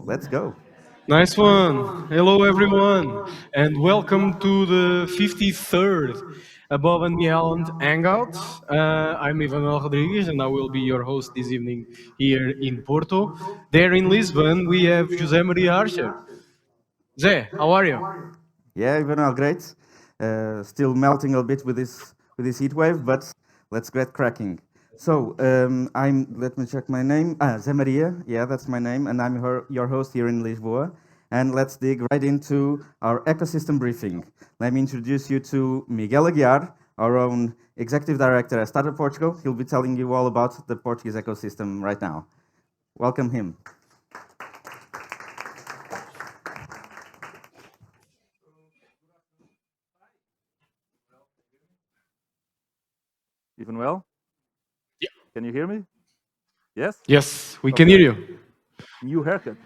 Let's go. Nice one. Hello, everyone, and welcome to the 53rd Above and Beyond Hangout. I'm Ivanel Rodrigues, and I will be your host this evening here in Porto. There in Lisbon, we have José Maria Archer. Zé, how are you? Yeah, even all great. Still melting a bit with this heat wave, but let's get cracking. So I'm. Let me check my name. Zé Maria. Yeah, that's my name, and I'm your host here in Lisboa. And let's dig right into our ecosystem briefing. Let me introduce you to Miguel Aguiar, our own executive director at Startup Portugal. He'll be telling you all about the Portuguese ecosystem right now. Welcome him. Even well? Yeah. Can you hear me? Yes? Yes, we can hear Okay. you. New haircut.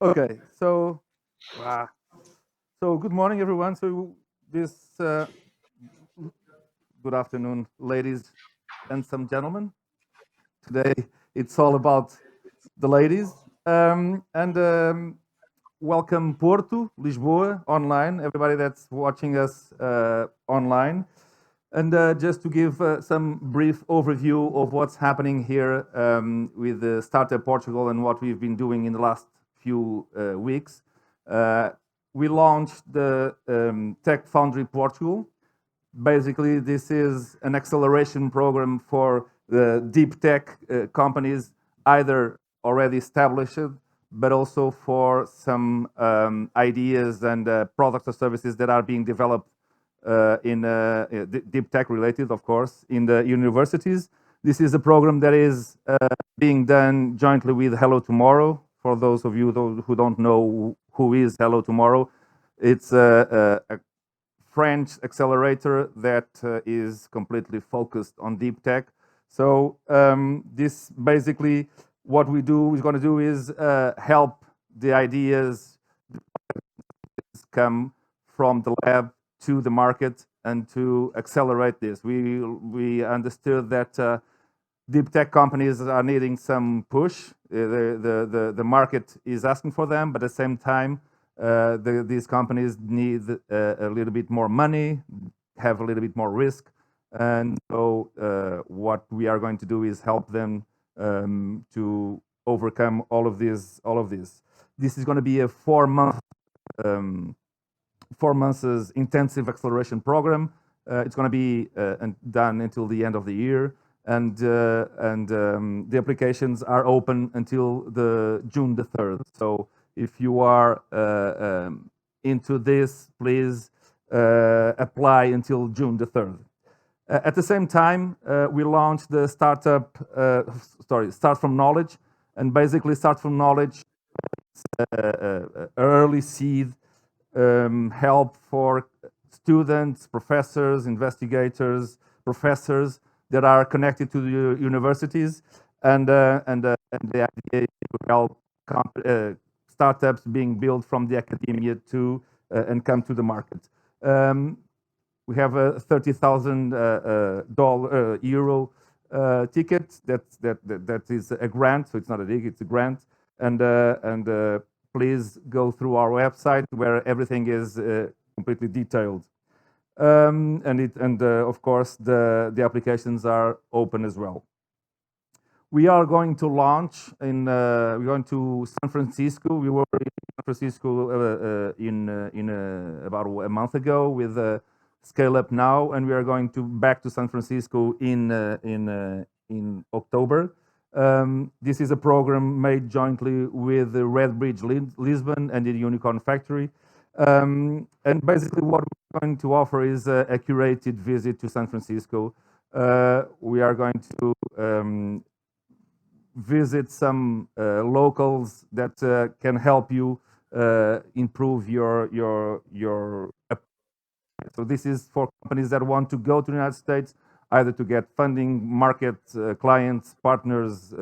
Okay, so wow. So good morning, everyone. So this good afternoon, ladies and some gentlemen. Today it's all about the ladies. And welcome Porto, Lisboa, online. Everybody that's watching us online. And just to give some brief overview of what's happening here with Startup Portugal and what we've been doing in the last few weeks. Uh, we launched the Tech Foundry Portugal. Basically, this is an acceleration program for the deep tech companies, either already established, but also for some ideas and products or services that are being developed in deep tech related, of course, in the universities. This is a program that is being done jointly with Hello Tomorrow. For those of you who don't know who is Hello Tomorrow, it's a French accelerator that is completely focused on deep tech. So this basically what we do is going to do is help the ideas come from the lab to the market and to accelerate this. We understood that deep tech companies are needing some push. The market is asking for them, but at the same time, these companies need a little bit more money, have a little bit more risk, and so what we are going to do is help them to overcome all of this. This is going to be a 4 month 4 months intensive acceleration program. It's going to be done until the end of the year, and the applications are open until the June the 3rd. So if you are into this, please apply until June the 3rd. At the same time, we launched the Start from Knowledge, and basically Start from Knowledge, early seed help for students, professors, investigators, professors that are connected to the universities, and the idea is to help startups being built from the academia to and come to the market. We have a 30,000 euro ticket. That is a grant, so it's not a dig, it's a grant, and please go through our website where everything is completely detailed. And of course, the applications are open as well. We are going to launch we're going to San Francisco. We were in San Francisco about a month ago with Scale Up Now, and we are going back to San Francisco in October. This is a program made jointly with the Red Bridge Lisbon and the Unicorn Factory. And basically what we're going to offer is a curated visit to San Francisco. We are going to visit some locals that can help you improve your. So this is for companies that want to go to the United States, either to get funding, market, clients, partners,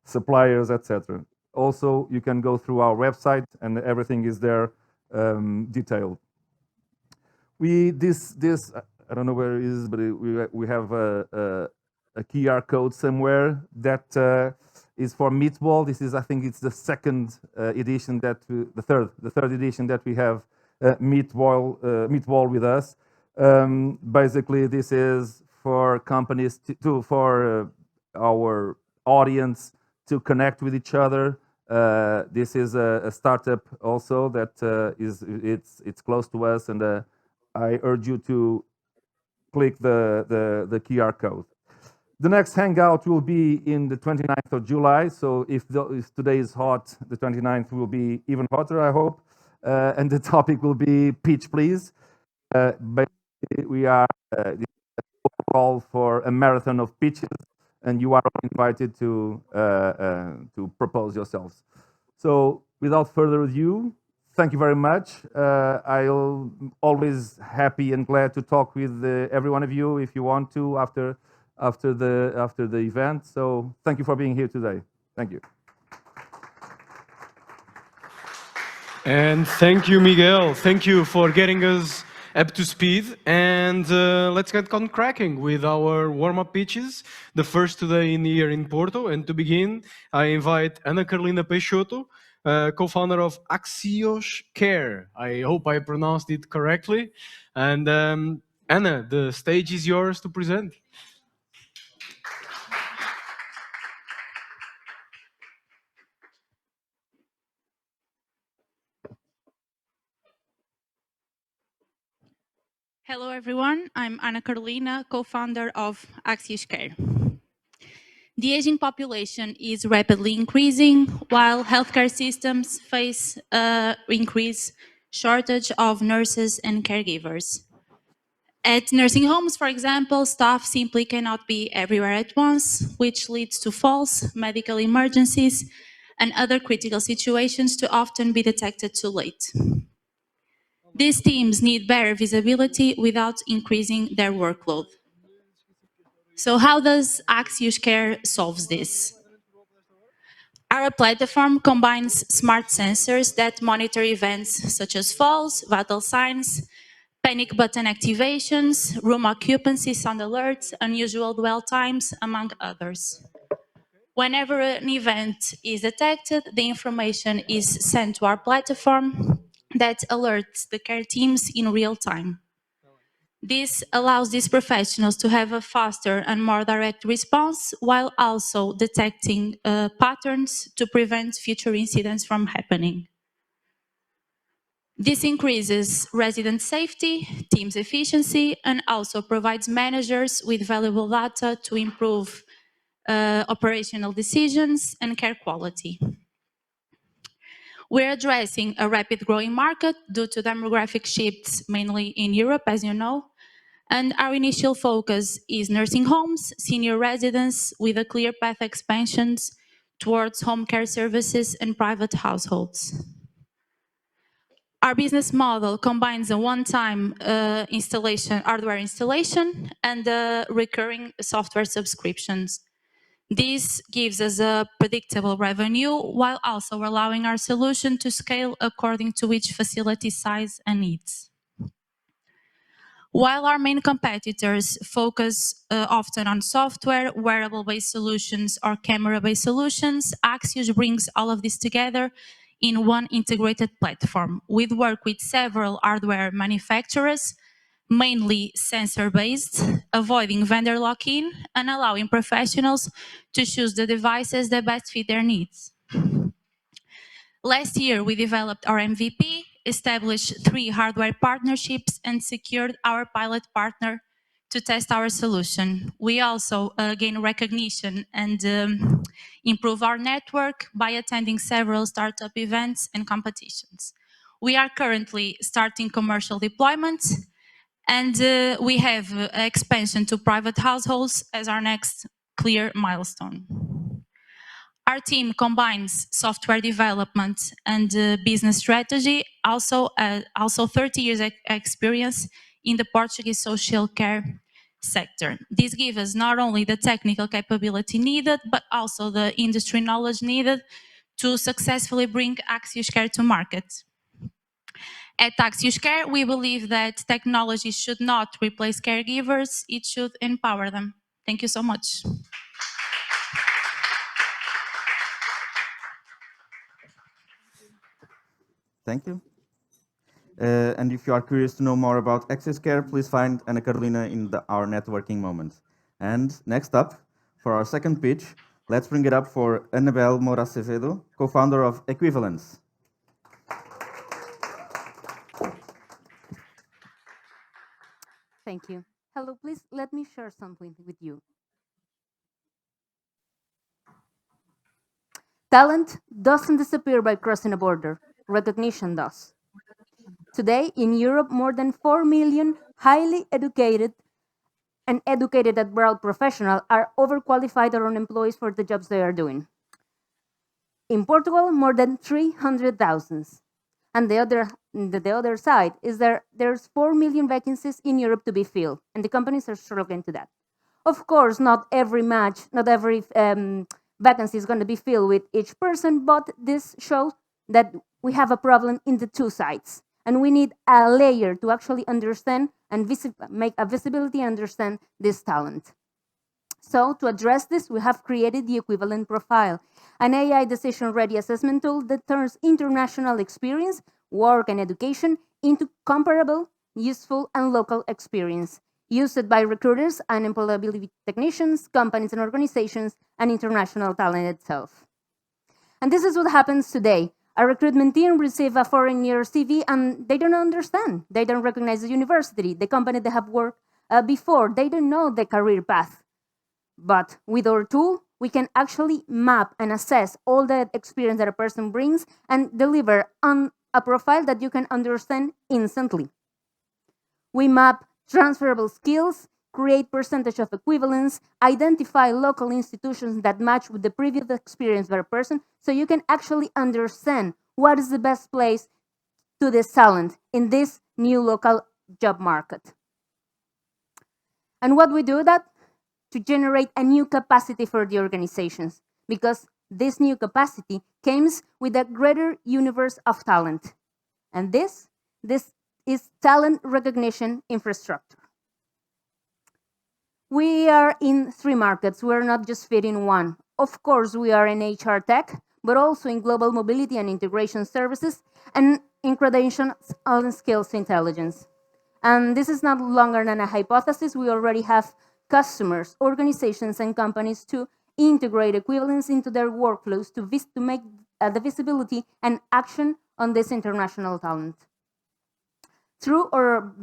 suppliers, etc. Also, you can go through our website, and everything is there detailed. This I don't know where it is, but we have a QR code somewhere that is for Meatball. This is, I think, it's the second edition the third edition that we have Meatball with us. Basically, this is for companies for our audience to connect with each other. This is a startup also that it's close to us, and I urge you to click the QR code. The next Hangout will be in the 29th of July. So if today is hot, the 29th will be even hotter, I hope. And the topic will be pitch, please. Basically, we are call for a marathon of pitches, and you are invited to propose yourselves. So without further ado, thank you very much. I'm always happy and glad to talk with every one of you if you want to after the event. So thank you for being here today. Thank you. And thank you, Miguel. Thank you for getting us up to speed. And let's get on cracking with our warm-up pitches. The first today here in Porto. And to begin, I invite Ana Carolina Peixoto, co-founder of Axios Care. I hope I pronounced it correctly. And Ana, the stage is yours to present. Hello, everyone. I'm Ana Carolina, co-founder of Axios Care. The aging population is rapidly increasing, while healthcare systems face an increased shortage of nurses and caregivers. At nursing homes, for example, staff simply cannot be everywhere at once, which leads to falls, medical emergencies, and other critical situations to often be detected too late. These teams need better visibility without increasing their workload. So how does Axios Care solve this? Our platform combines smart sensors that monitor events such as falls, vital signs, panic button activations, room occupancy, sound alerts, unusual dwell times, among others. Whenever an event is detected, the information is sent to our platform that alerts the care teams in real time. This allows these professionals to have a faster and more direct response while also detecting patterns to prevent future incidents from happening. This increases resident safety, team's efficiency, and also provides managers with valuable data to improve operational decisions and care quality. We're addressing a rapid growing market due to demographic shifts, mainly in Europe, as you know. And our initial focus is nursing homes, senior residents, with a clear path expansions towards home care services and private households. Our business model combines a one-time hardware installation and recurring software subscriptions. This gives us a predictable revenue while also allowing our solution to scale according to each facility size and needs. While our main competitors focus often on software, wearable-based solutions, or camera-based solutions, Axios brings all of this together in one integrated platform. We work with several hardware manufacturers, mainly sensor-based, avoiding vendor lock-in and allowing professionals to choose the devices that best fit their needs. Last year, we developed our MVP, established 3 hardware partnerships, and secured our pilot partner to test our solution. We also gain recognition and improve our network by attending several startup events and competitions. We are currently starting commercial deployments, and we have expansion to private households as our next clear milestone. Our team combines software development and business strategy, also 30 years experience in the Portuguese social care sector. This gives us not only the technical capability needed, but also the industry knowledge needed to successfully bring Axios Care to market. At Axios Care, we believe that technology should not replace caregivers, it should empower them. Thank you so much. Thank you. And if you are curious to know more about Access Care, please find Ana Carolina in our networking moment. And next up, for our second pitch, let's bring it up for Anabel Moura Acevedo, co-founder of Equivalence. Thank you. Hello, please let me share something with you. Talent doesn't disappear by crossing a border, recognition does. Today, in Europe, more than 4 million highly educated and educated at broad professionals are overqualified or unemployed for the jobs they are doing. In Portugal, more than 300,000. And the other side is there's 4 million vacancies in Europe to be filled, and the companies are struggling to that. Of course, not every match, not every vacancy is going to be filled with each person, but this shows that we have a problem in the two sides. And we need a layer to actually understand and make a visibility and understand this talent. So to address this, we have created the equivalent profile, an AI decision-ready assessment tool that turns international experience, work, and education into comparable, useful, and local experience, used by recruiters and employability technicians, companies and organizations, and international talent itself. And this is what happens today. A recruitment team receives a foreign-year CV and they don't understand. They don't recognize the university, the company they have worked before. They don't know the career path. But with our tool, we can actually map and assess all the experience that a person brings and deliver on a profile that you can understand instantly. We map transferable skills, create percentage of equivalence, identify local institutions that match with the previous experience of a person, so you can actually understand what is the best place to this talent in this new local job market. And what we do that? To generate a new capacity for the organizations, because this new capacity comes with a greater universe of talent. And this is talent recognition infrastructure. We are in 3 markets. We're not just fitting one. Of course, we are in HR tech, but also in global mobility and integration services, and in credentials and skills intelligence. And this is not longer than a hypothesis. We already have customers, organizations, and companies to integrate equivalence into their workflows to make the visibility and action on this international talent. Through our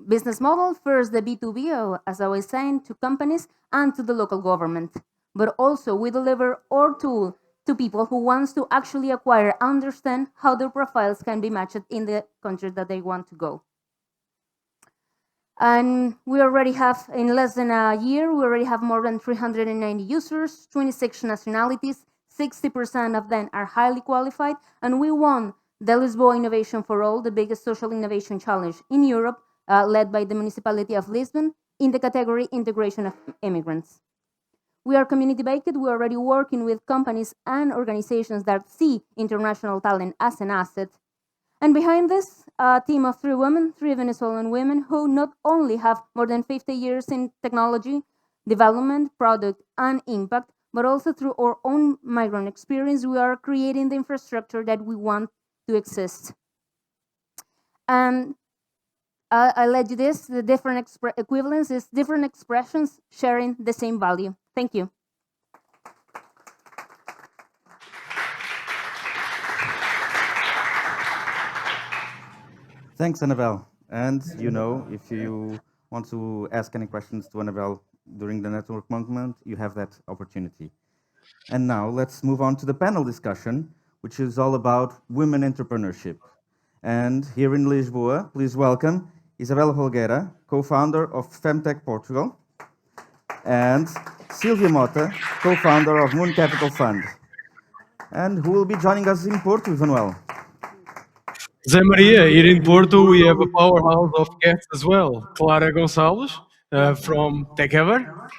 business model, first the B2B, as I was saying, to companies and to the local government. But also we deliver our tool to people who wants to actually acquire, understand how their profiles can be matched in the country that they want to go. And we already have, in less than a year, we already have more than 390 users, 26 nationalities, 60% of them are highly qualified, and we won the Lisboa Innovation for All, the biggest social innovation challenge in Europe, led by the municipality of Lisbon, in the category Integration of Immigrants. We are community-based. We're already working with companies and organizations that see international talent as an asset. And behind this, a team of 3 women, 3 Venezuelan women, who not only have more than 50 years in technology, development, product, and impact, but also through our own migrant experience, we are creating the infrastructure that we want to exist. And I led you this, the different equivalence is different expressions sharing the same value. Thank you. Thanks, Annabelle. And if you want to ask any questions to Annabelle during the network moment, you have that opportunity. And now let's move on to the panel discussion, which is all about women entrepreneurship. And here in Lisboa, please welcome Isabel Holgueira, co-founder of Femtech Portugal, and Silvia Mota, co-founder of Moon Capital Fund, and who will be joining us in Porto, Manuel. Zé Maria, here in Porto, we have a powerhouse of guests as well. Clara Gonçalves from TechEver.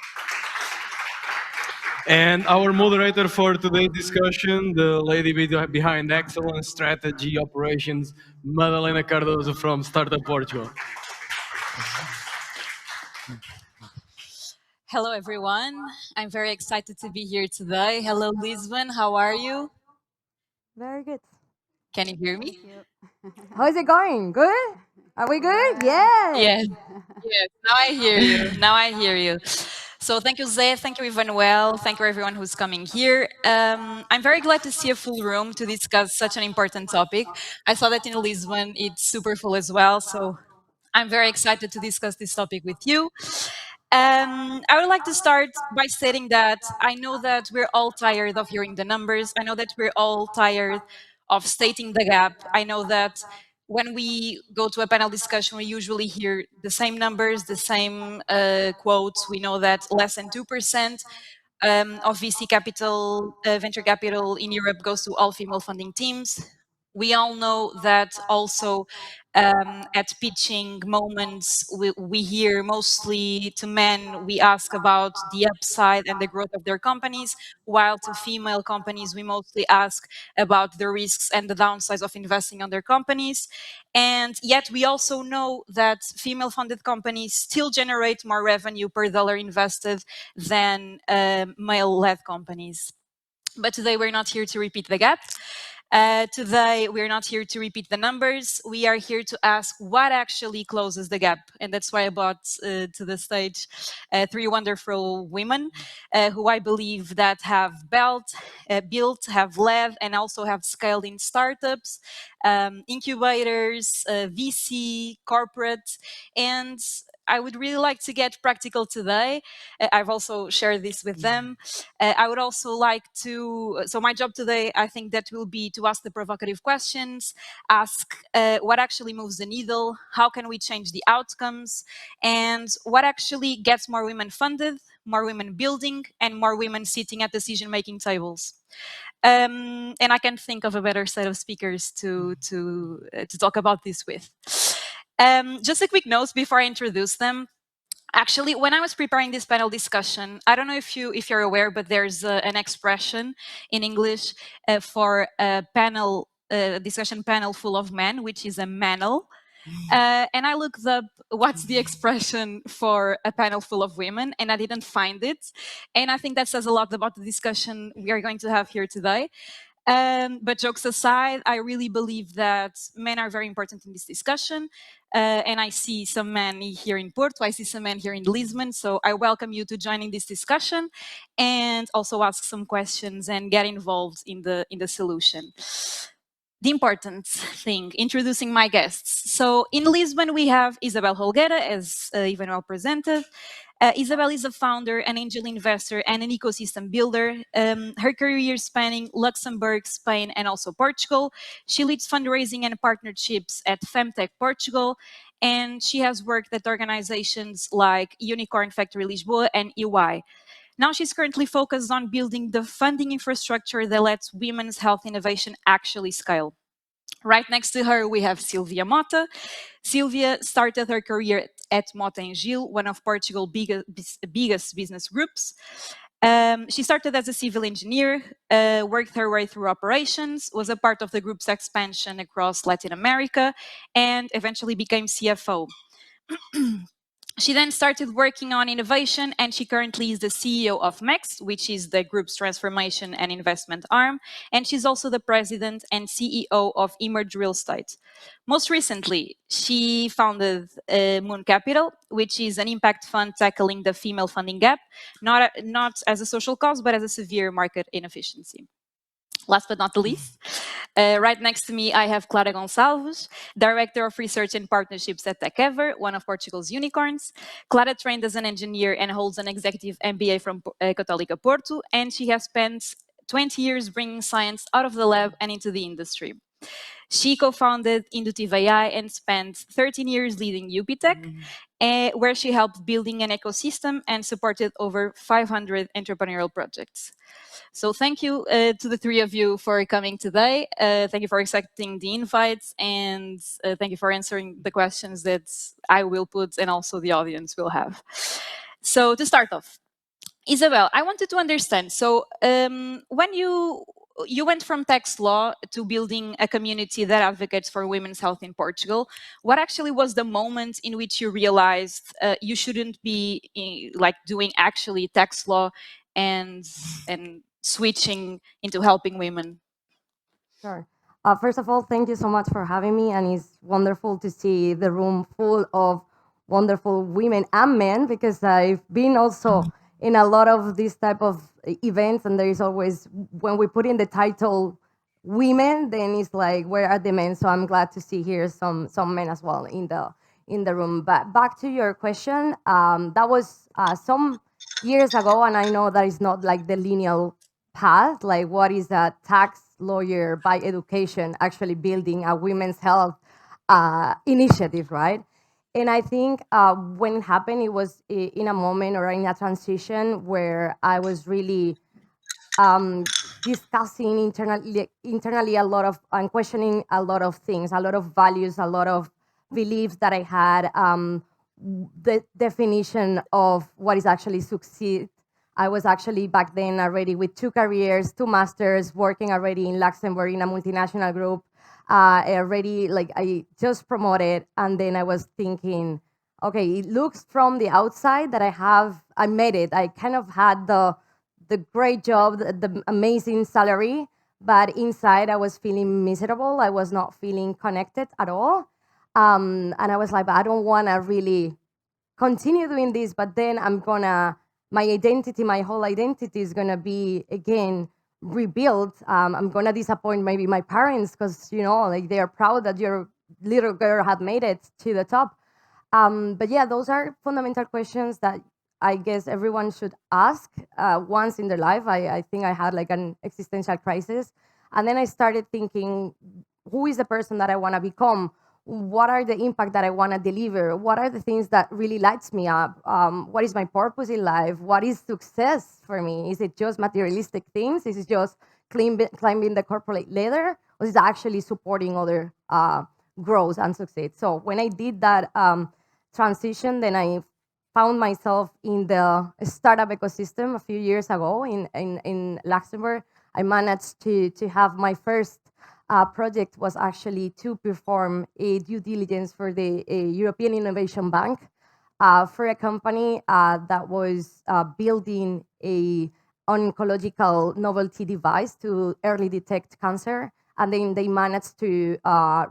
And our moderator for today's discussion, the lady behind excellence strategy operations, Madalena Cardoso from Startup Portugal. Hello, everyone. I'm very excited to be here today. Hello, Lisbon. How are you? Very good. Can you hear me? How is it going? Good? Are we good? Yes. Yes. Yes. Now I hear you. Now I hear you. So thank you, Zé. Thank you, Ivanuel. Thank you, everyone who's coming here. I'm very glad to see a full room to discuss such an important topic. I saw that in Lisbon it's super full as well. So I'm very excited to discuss this topic with you. I would like to start by stating that I know that we're all tired of hearing the numbers. I know that we're all tired of stating the gap. I know that when we go to a panel discussion, we usually hear the same numbers, the same quotes. We know that less than 2% of VC capital, venture capital in Europe goes to all female funding teams. We all know that also at pitching moments, we hear mostly to men, we ask about the upside and the growth of their companies, while to female companies, we mostly ask about the risks and the downsides of investing on their companies. And yet we also know that female funded companies still generate more revenue per dollar invested than male led companies. But today we're not here to repeat the gap. Today, we're not here to repeat the numbers. We are here to ask what actually closes the gap. And that's why I brought to the stage three wonderful women who I believe that have built, have led, and also have scaled in startups, incubators, VC, corporate, and I would really like to get practical today. I've also shared this with them. I would also like to, so my job today, I think that will be to ask the provocative questions, ask what actually moves the needle, how can we change the outcomes, and what actually gets more women funded, more women building, and more women sitting at decision-making tables. And I can't think of a better set of speakers to talk about this with. Just a quick note before I introduce them. Actually, when I was preparing this panel discussion, I don't know if you're aware, but there's an expression in English for a panel discussion panel full of men, which is a manel. And I looked up what's the expression for a panel full of women, and I didn't find it. And I think that says a lot about the discussion we are going to have here today. But jokes aside, I really believe that men are very important in this discussion. And I see some men here in Porto, I see some men here in Lisbon. So I welcome you to join in this discussion and also ask some questions and get involved in the solution. The important thing, introducing my guests. So in Lisbon, we have Isabel Holgueira, as Ivanuel presented. Isabel is a founder, an angel investor, and an ecosystem builder. Her career spanning Luxembourg, Spain, and also Portugal. She leads fundraising and partnerships at Femtech Portugal, and she has worked at organizations like Unicorn Factory Lisboa and EY. Now she's currently focused on building the funding infrastructure that lets women's health innovation actually scale. Right next to her, we have Silvia Mota. Silvia started her career at Mota and Gil, one of Portugal's biggest business groups. She started as a civil engineer, worked her way through operations, was a part of the group's expansion across Latin America, and eventually became CFO. She then started working on innovation, and she currently is the CEO of MEX, which is the group's transformation and investment arm. And she's also the president and CEO of Emerge Real Estate. Most recently, she founded Moon Capital, which is an impact fund tackling the female funding gap, not as a social cause, but as a severe market inefficiency. Last but not the least, right next to me, I have Clara Gonçalves, Director of Research and Partnerships at TechEver, one of Portugal's unicorns. Clara trained as an engineer and holds an executive MBA from Católica Porto, and she has spent 20 years bringing science out of the lab and into the industry. She co-founded Indutive AI and spent 13 years leading UPTech, where she helped building an ecosystem and supported over 500 entrepreneurial projects. So thank you to the three of you for coming today. Thank you for accepting the invites, and thank you for answering the questions that I will put and also the audience will have. So to start off, Isabel, I wanted to understand. So when you went from tax law to building a community that advocates for women's health in Portugal, what actually was the moment in which you realized you shouldn't be like doing actually tax law and switching into helping women? Sure. First of all, thank you so much for having me, and it's wonderful to see the room full of wonderful women and men, because I've been also in a lot of these type of events, and there is always, when we put in the title women, then it's like, where are the men? So I'm glad to see here some men as well in the room. But back to your question, that was some years ago, and I know that is not like the linear path, like what is a tax lawyer by education actually building a women's health initiative, right? And I think when it happened, it was in a moment or in a transition where I was really discussing internally a lot of and questioning a lot of things, a lot of values, a lot of beliefs that I had. The definition of what is actually succeed. I was actually back then already with 2 careers, 2 masters, working already in Luxembourg in a multinational group. Already, like I just promoted, and then I was thinking, okay, it looks from the outside that I made it. I kind of had the great job, the amazing salary, but inside I was feeling miserable. I was not feeling connected at all. And I was like, I don't want to really continue doing this, but then my identity, my whole identity is gonna be again rebuilt. I'm gonna disappoint maybe my parents because, like they are proud that your little girl had made it to the top. But yeah, those are fundamental questions that I guess everyone should ask once in their life. I think I had like an existential crisis. And then I started thinking, who is the person that I want to become? What are the impact that I want to deliver? What are the things that really lights me up? What is my purpose in life? What is success for me? Is it just materialistic things? Is it just climbing the corporate ladder? Or is it actually supporting other growth and success? So when I did that transition, then I found myself in the startup ecosystem a few years ago in Luxembourg. I managed to have my first project was actually to perform a due diligence for the European Innovation Bank for a company that was building a oncological novelty device to early detect cancer, and then they managed to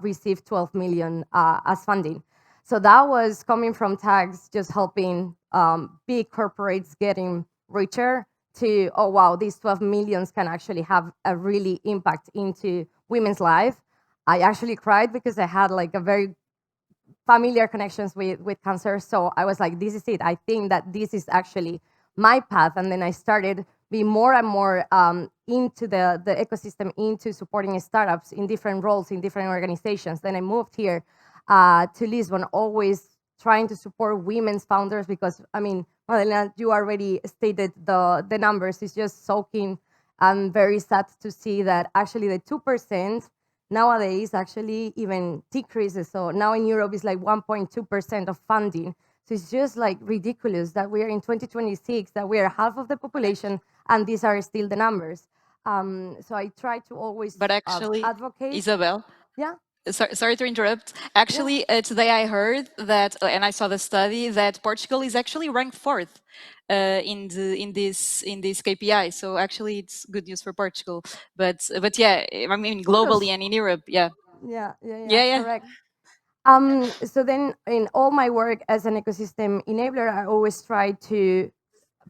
receive 12 million as funding. So that was coming from tags, just helping big corporates getting richer to, oh wow, these 12 millions can actually have a really impact into women's life. I actually cried because I had like a very familiar connections with cancer. So I was like, this is it. I think that this is actually my path. And then I started being more and more into the ecosystem, into supporting startups in different roles, in different organizations. Then I moved here to Lisbon, always trying to support women's founders because, I mean, Madalena, you already stated the numbers. It's just soaking. I'm very sad to see that actually the 2% nowadays actually even decreases. So now in Europe it's like 1.2% of funding. So it's just like ridiculous that we are in 2026, that we are half of the population, and these are still the numbers. So I try to always But actually, advocate. Isabel, Yeah. sorry to interrupt. Actually, today I heard that, and I saw the study that Portugal is actually ranked fourth in this KPI. So actually, it's good news for Portugal. But yeah, I mean globally Kudos. and in Europe, yeah, Yeah, yeah, yeah. correct. So then in all my work as an ecosystem enabler, I always try to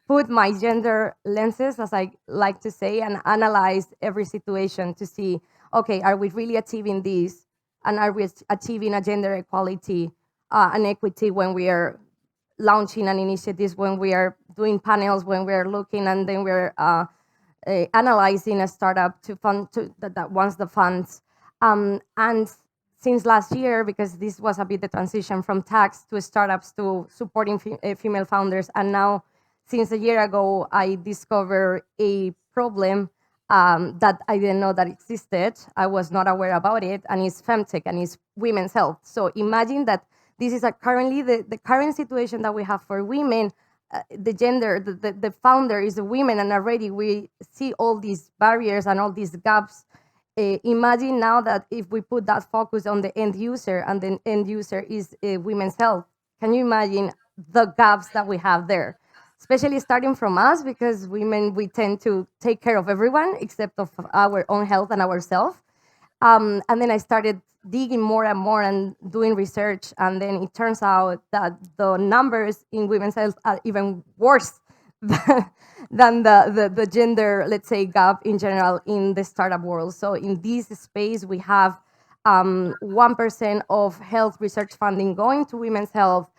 put my gender lenses, as I like to say, and analyze every situation to see, okay, are we really achieving this? And are we achieving a gender equality and equity when we are launching an initiative, when we are doing panels, when we are looking, and then we're analyzing a startup to fund that wants the funds. And since last year, because this was a bit the transition from tax to startups to supporting female founders, and now since a year ago, I discovered a problem that I didn't know that existed. I was not aware about it, and it's femtech and it's women's health. So imagine that this is currently the current situation that we have for women. The gender, the founder is a woman, and already we see all these barriers and all these gaps. Imagine now that if we put that focus on the end user, and the end user is women's health, can you imagine the gaps that we have there? Especially starting from us, because women, we tend to take care of everyone except of our own health and ourselves. And then I started digging more and more and doing research. And then it turns out that the numbers in women's health are even worse than the gender, let's say, gap in general in the startup world. So in this space, we have 1% of health research funding going to women's health.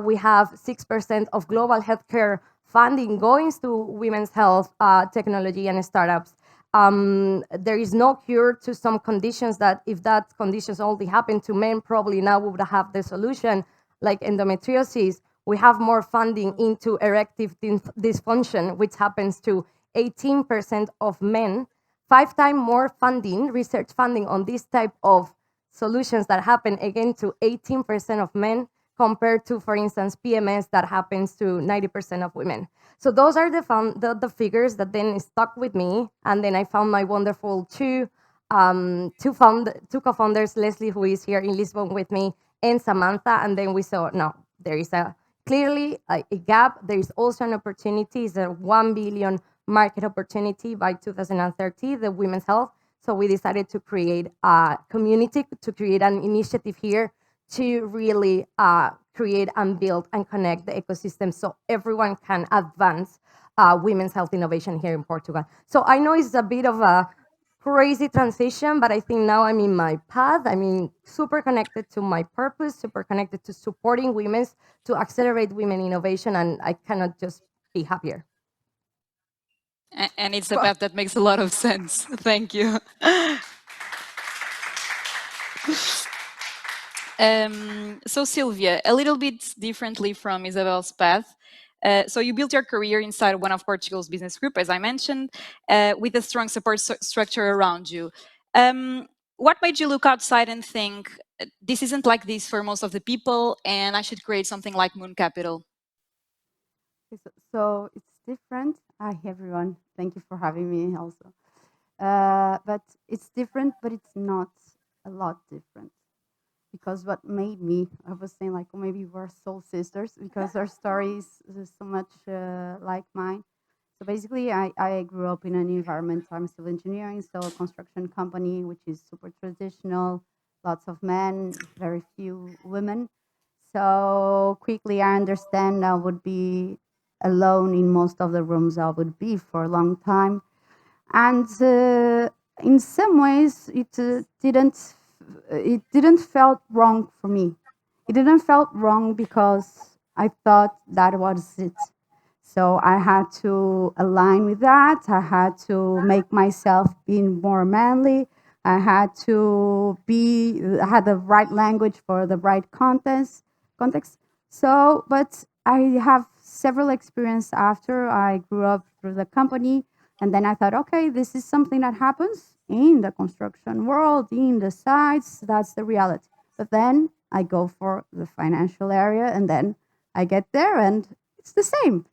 We have 6% of global healthcare funding going to women's health technology and startups. There is no cure to some conditions that if that conditions only happen to men, probably now we would have the solution, like endometriosis. We have more funding into erective dysfunction, which happens to 18% of men, 5 times more funding, research funding on this type of solutions that happen again to 18% of men compared to, for instance, PMS that happens to 90% of women. So those are the figures that then stuck with me. And then I found my wonderful two co-founders, Leslie, who is here in Lisbon with me, and Samantha. And then we saw, no, there is clearly a gap. There is also an opportunity. It's a 1 billion market opportunity by 2030, the women's health. So we decided to create a community, to create an initiative here to really create and build and connect the ecosystem so everyone can advance women's health innovation here in Portugal. So I know it's a bit of a crazy transition, but I think now I'm in my path. I mean, super connected to my purpose, super connected to supporting women, to accelerate women innovation, and I cannot just be happier. And it's a path that makes a lot of sense. Thank you. So Sylvia, a little bit differently from Isabel's path. So you built your career inside one of Portugal's business group, as I mentioned, with a strong support structure around you. What made you look outside and think, this isn't like this for most of the people, and I should create something like Moon Capital? So it's different. Hi, everyone. Thank you for having me also. But it's different, but it's not a lot different. Because what made me, I was saying like, oh, maybe we're soul sisters because our stories is so much like mine. So basically, I grew up in an environment. I'm civil engineering, so a construction company, which is super traditional, lots of men, very few women. So quickly, I understand I would be alone in most of the rooms I would be for a long time, and in some ways, it didn't felt wrong for me. It didn't felt wrong because I thought that was it. So I had to align with that. I had to make myself being more manly. I had to be I had the right language for the right context. So, but I have several experience after I grew up through the company, and then I thought, okay, this is something that happens in the construction world, in the sites. That's the reality. But then I go for the financial area, and then I get there, and it's the same.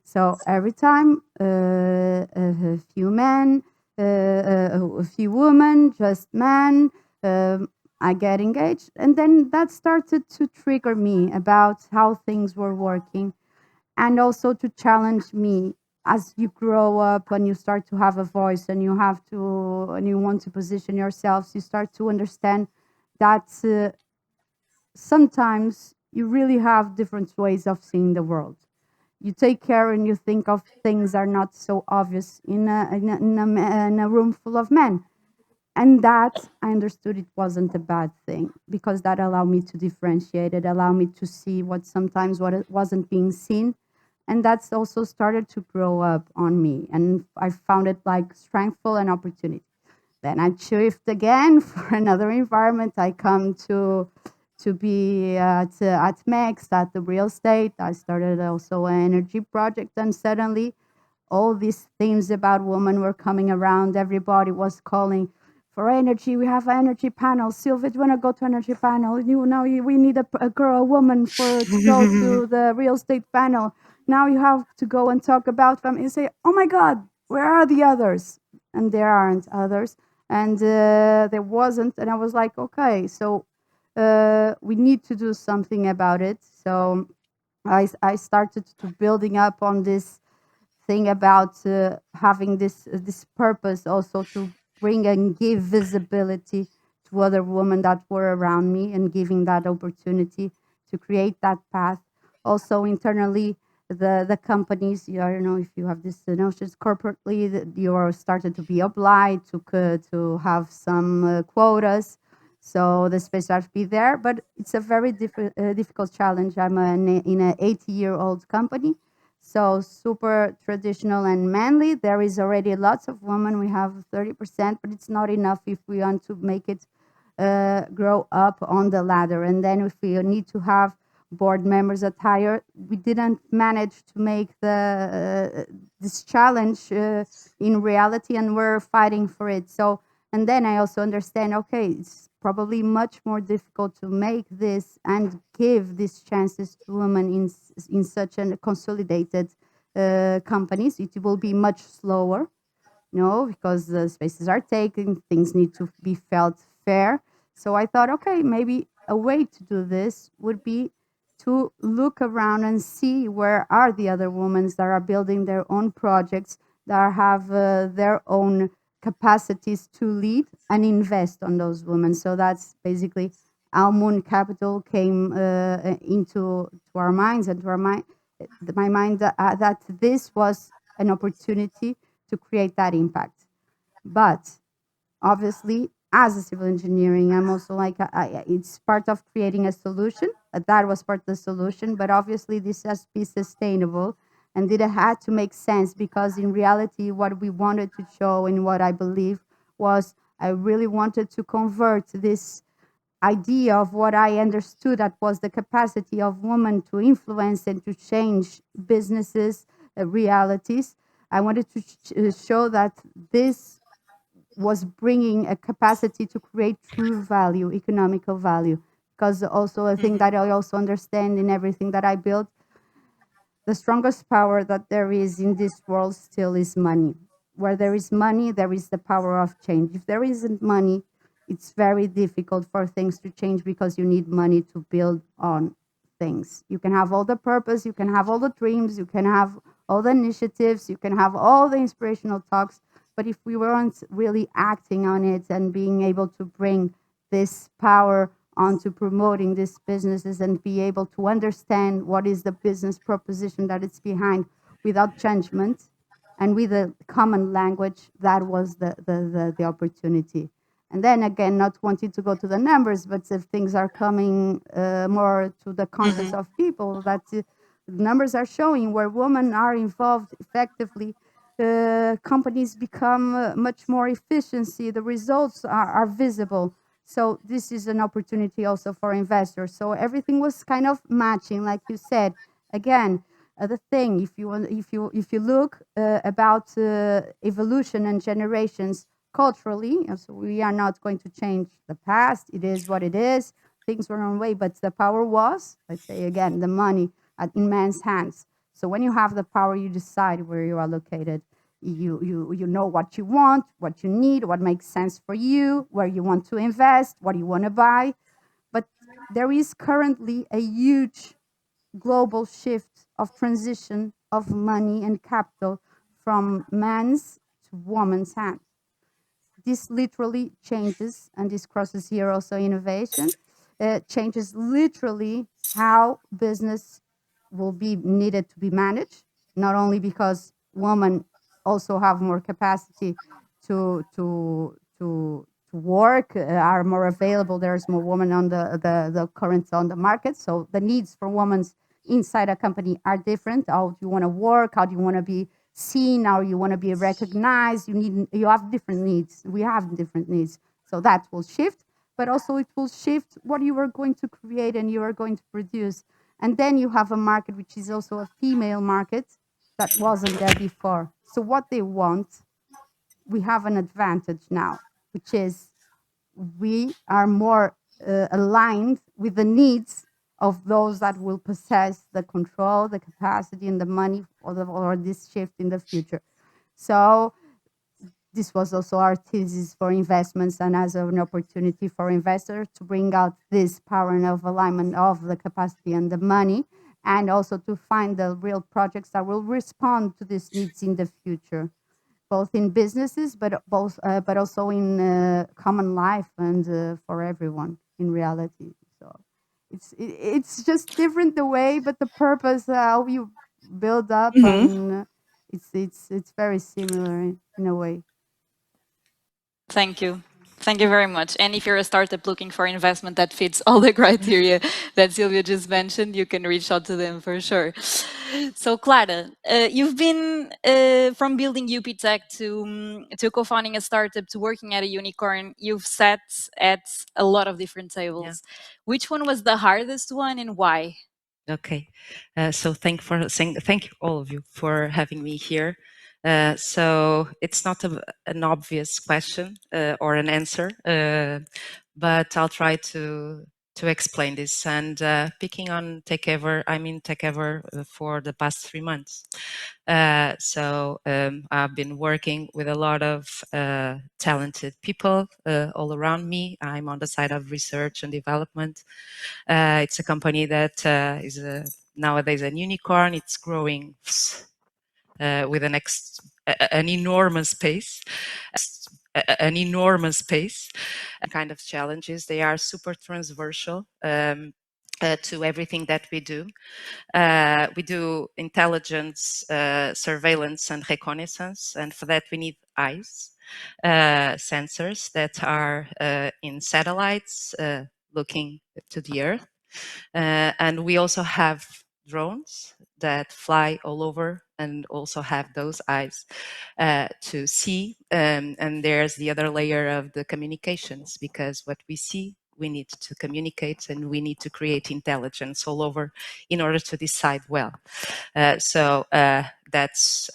So every time a few men, a few women, just men, I get engaged. And then that started to trigger me about how things were working and also to challenge me as you grow up and you start to have a voice and you want to position yourselves, you start to understand that sometimes you really have different ways of seeing the world. You take care and you think of things are not so obvious in a room full of men. And that I understood it wasn't a bad thing because that allowed me to differentiate. It allowed me to see what it wasn't being seen. And that's also started to grow up on me. And I found it like strengthful and opportunity. Then I shift again for another environment. I come to be at MEX, at the real estate. I started also an energy project, and suddenly all these themes about women were coming around. Everybody was calling for energy. We have an energy panel. Sylvia, do you want to go to energy panel? We need a girl, a woman to go to the real estate panel. Now you have to go and talk about them. You say, oh my God, where are the others? And there aren't others. And there wasn't. And I was like, okay, so we need to do something about it. So I started to building up on this thing about having this purpose also to bring and give visibility to other women that were around me and giving that opportunity to create that path. Also internally, the companies, I don't know if you have this notions corporately, that you are started to be obliged to have some quotas. So the space has to be there, but it's a very difficult challenge. I'm in an 80-year-old company, so super traditional and manly. There is already lots of women. We have 30%, but it's not enough if we want to make it grow up on the ladder. And then if we need to have board members at higher, we didn't manage to make this challenge in reality, and we're fighting for it. So, and then I also understand, okay, it's probably much more difficult to make this and give these chances to women in such a consolidated companies. It will be much slower, because the spaces are taken, things need to be felt fair. So I thought, okay, maybe a way to do this would be to look around and see where are the other women that are building their own projects, that have their own capacities to lead and invest on those women. So that's basically Almun Capital came into to our minds and to my mind that this was an opportunity to create that impact. But obviously, as a civil engineering, I'm also like, it's part of creating a solution. That was part of the solution, but obviously this has to be sustainable, and it had to make sense, because in reality, what we wanted to show and what I believe was, I really wanted to convert this idea of what I understood that was the capacity of women to influence and to change businesses, realities. I wanted to show that this was bringing a capacity to create true value, economical value. Because also a thing that I also understand in everything that I built, the strongest power that there is in this world still is money. Where there is money, there is the power of change. If there isn't money, it's very difficult for things to change, because you need money to build on things. You can have all the purpose, you can have all the dreams, you can have all the initiatives, you can have all the inspirational talks, but if we weren't really acting on it and being able to bring this power onto promoting these businesses and be able to understand what is the business proposition that it's behind without judgment and with a common language, that was the opportunity. And then again, not wanting to go to the numbers, but if things are coming more to the conscience of people, that numbers are showing where women are involved effectively, companies become much more efficiency, the results are visible. So this is an opportunity also for investors. So everything was kind of matching, like you said. Again, the thing, if you look about evolution and generations culturally, so we are not going to change the past. It is what it is. Things were on way, but the power was, let's say again, the money in man's hands. So when you have the power, you decide where you are located. You know what you want, what you need, what makes sense for you, where you want to invest, what you want to buy. But there is currently a huge global shift of transition of money and capital from man's to woman's hands. This literally changes, and this crosses here also innovation, changes literally how business will be needed to be managed, not only because women also have more capacity to work, are more available, there's more women on the current on the market, so the needs for women inside a company are different. How do you want to work? How do you want to be seen? How you want to be recognized? You have different needs. We have different needs. So that will shift, but also it will shift what you are going to create and you are going to produce. And then you have a market which is also a female market that wasn't there before. So what they want, we have an advantage now, which is we are more aligned with the needs of those that will possess the control, the capacity, and the money or this shift in the future. So this was also our thesis for investments and as an opportunity for investors to bring out this power and of alignment of the capacity and the money, and also to find the real projects that will respond to these needs in the future. both in businesses, but also in common life and for everyone in reality. So it's just different the way, but the purpose, how you build up, and it's very similar in a way. Thank you. Thank you very much. And if you're a startup looking for investment that fits all the criteria that Silvia just mentioned, you can reach out to them for sure. So, Clara, you've been from building UPTech to co-founding a startup to working at a unicorn. You've sat at a lot of different tables. Which one was the hardest one and why? Okay, so thank you all of you for having me here. So it's not an obvious question or an answer, but I'll try to explain this. And picking on TechEver, I'm in TechEver for the past 3 months. So I've been working with a lot of talented people all around me. I'm on the side of research and development. It's a company that is nowadays an unicorn. It's growing with an enormous pace. An enormous pace. Kind of challenges. They are super transversal to everything that we do. We do intelligence, surveillance, and reconnaissance, and for that we need eyes, sensors that are in satellites looking to the Earth. And we also have drones that fly all over and also have those eyes to see. And there's the other layer of the communications, because what we see, we need to communicate and we need to create intelligence all over in order to decide well. So that's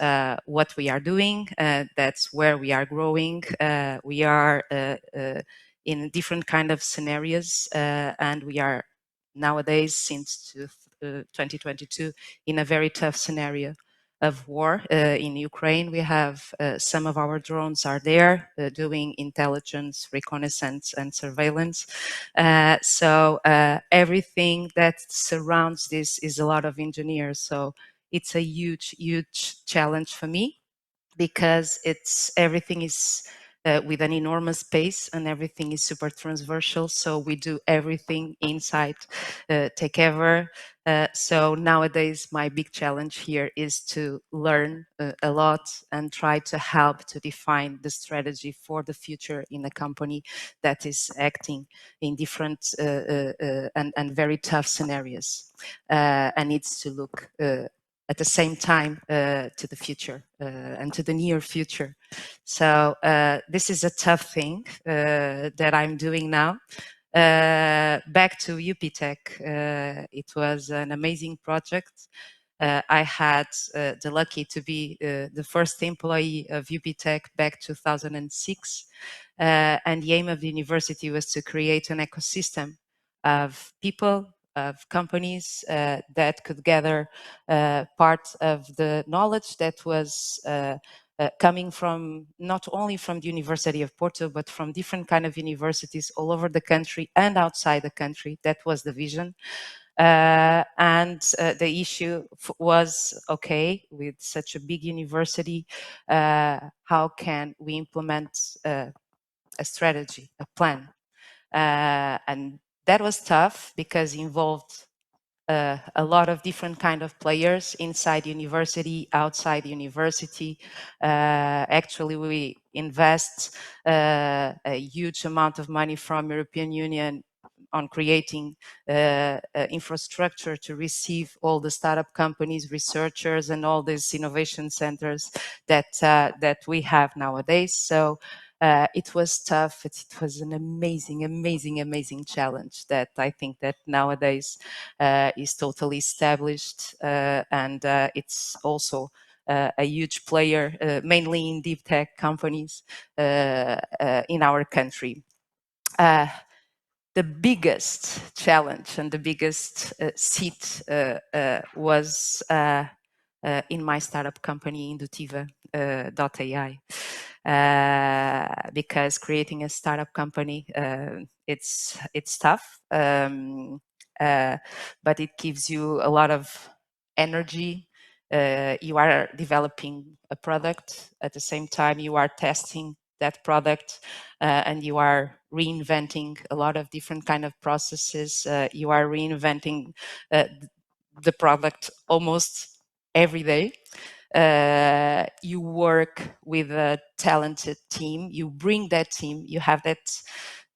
what we are doing. That's where we are growing. We are in different kind of scenarios, and we are nowadays, since 2022, in a very tough scenario of war in Ukraine. We have some of our drones are there doing intelligence, reconnaissance, and surveillance. So everything that surrounds this is a lot of engineers. So it's a huge, huge challenge for me, because everything is with an enormous pace and everything is super transversal. So we do everything inside TechEver. So nowadays, my big challenge here is to learn a lot and try to help to define the strategy for the future in a company that is acting in different and very tough scenarios and needs to look at the same time to the future and to the near future. So this is a tough thing that I'm doing now. Back to UPTech, it was an amazing project. I had the lucky to be the first employee of UPTech back 2006. And the aim of the university was to create an ecosystem of people, of companies that could gather part of the knowledge that was coming from not only from the University of Porto, but from different kind of universities all over the country and outside the country. That was the vision. And the issue was, okay, with such a big university, how can we implement a strategy, a plan? And that was tough because it involved a lot of different kind of players inside university, outside university. Actually, we invest a huge amount of money from European Union on creating infrastructure to receive all the startup companies, researchers, and all these innovation centers that we have nowadays. So it was tough. It was an amazing challenge that I think that nowadays is totally established, and it's also a huge player, mainly in deep tech companies in our country. The biggest challenge and the biggest seat was in my startup company, Indutiva.ai. Because creating a startup company, it's tough, but it gives you a lot of energy you are developing a product at the same time you are testing that product, and you are reinventing a lot of different kind of processes. You are reinventing the product almost every day. You work with a talented team. You bring that team. You have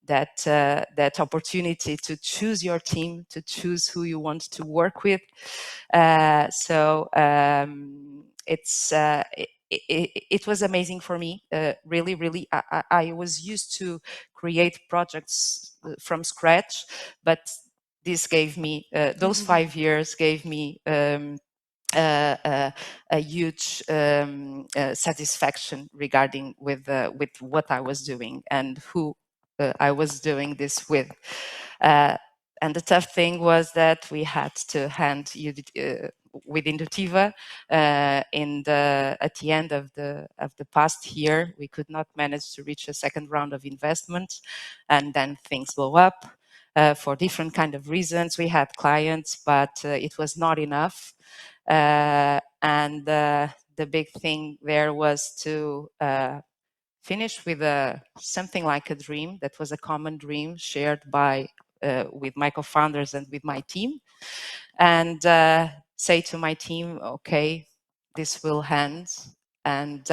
that opportunity to choose your team, to choose who you want to work with. It was amazing for me. Really, really, I was used to create projects from scratch, but this gave me those 5 years gave me a huge satisfaction regarding with what I was doing and who I was doing this with. And the tough thing was that we had to hand with Indutiva at the end of the past year. We could not manage to reach a second round of investment, and then things blow up for different kind of reasons. We had clients, but it was not enough. And the big thing there was to finish with something like a dream that was a common dream shared with my co-founders and with my team, and say to my team, okay, this will end, and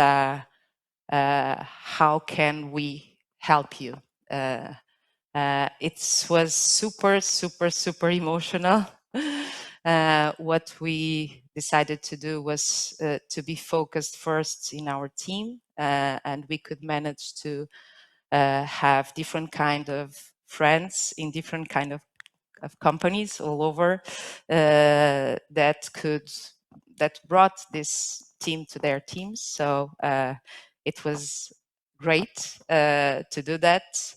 how can we help you? It was super, super, super emotional. What we decided to do was to be focused first in our team, and we could manage to have different kind of friends in different kind of companies all over that brought this team to their teams. So it was great to do that.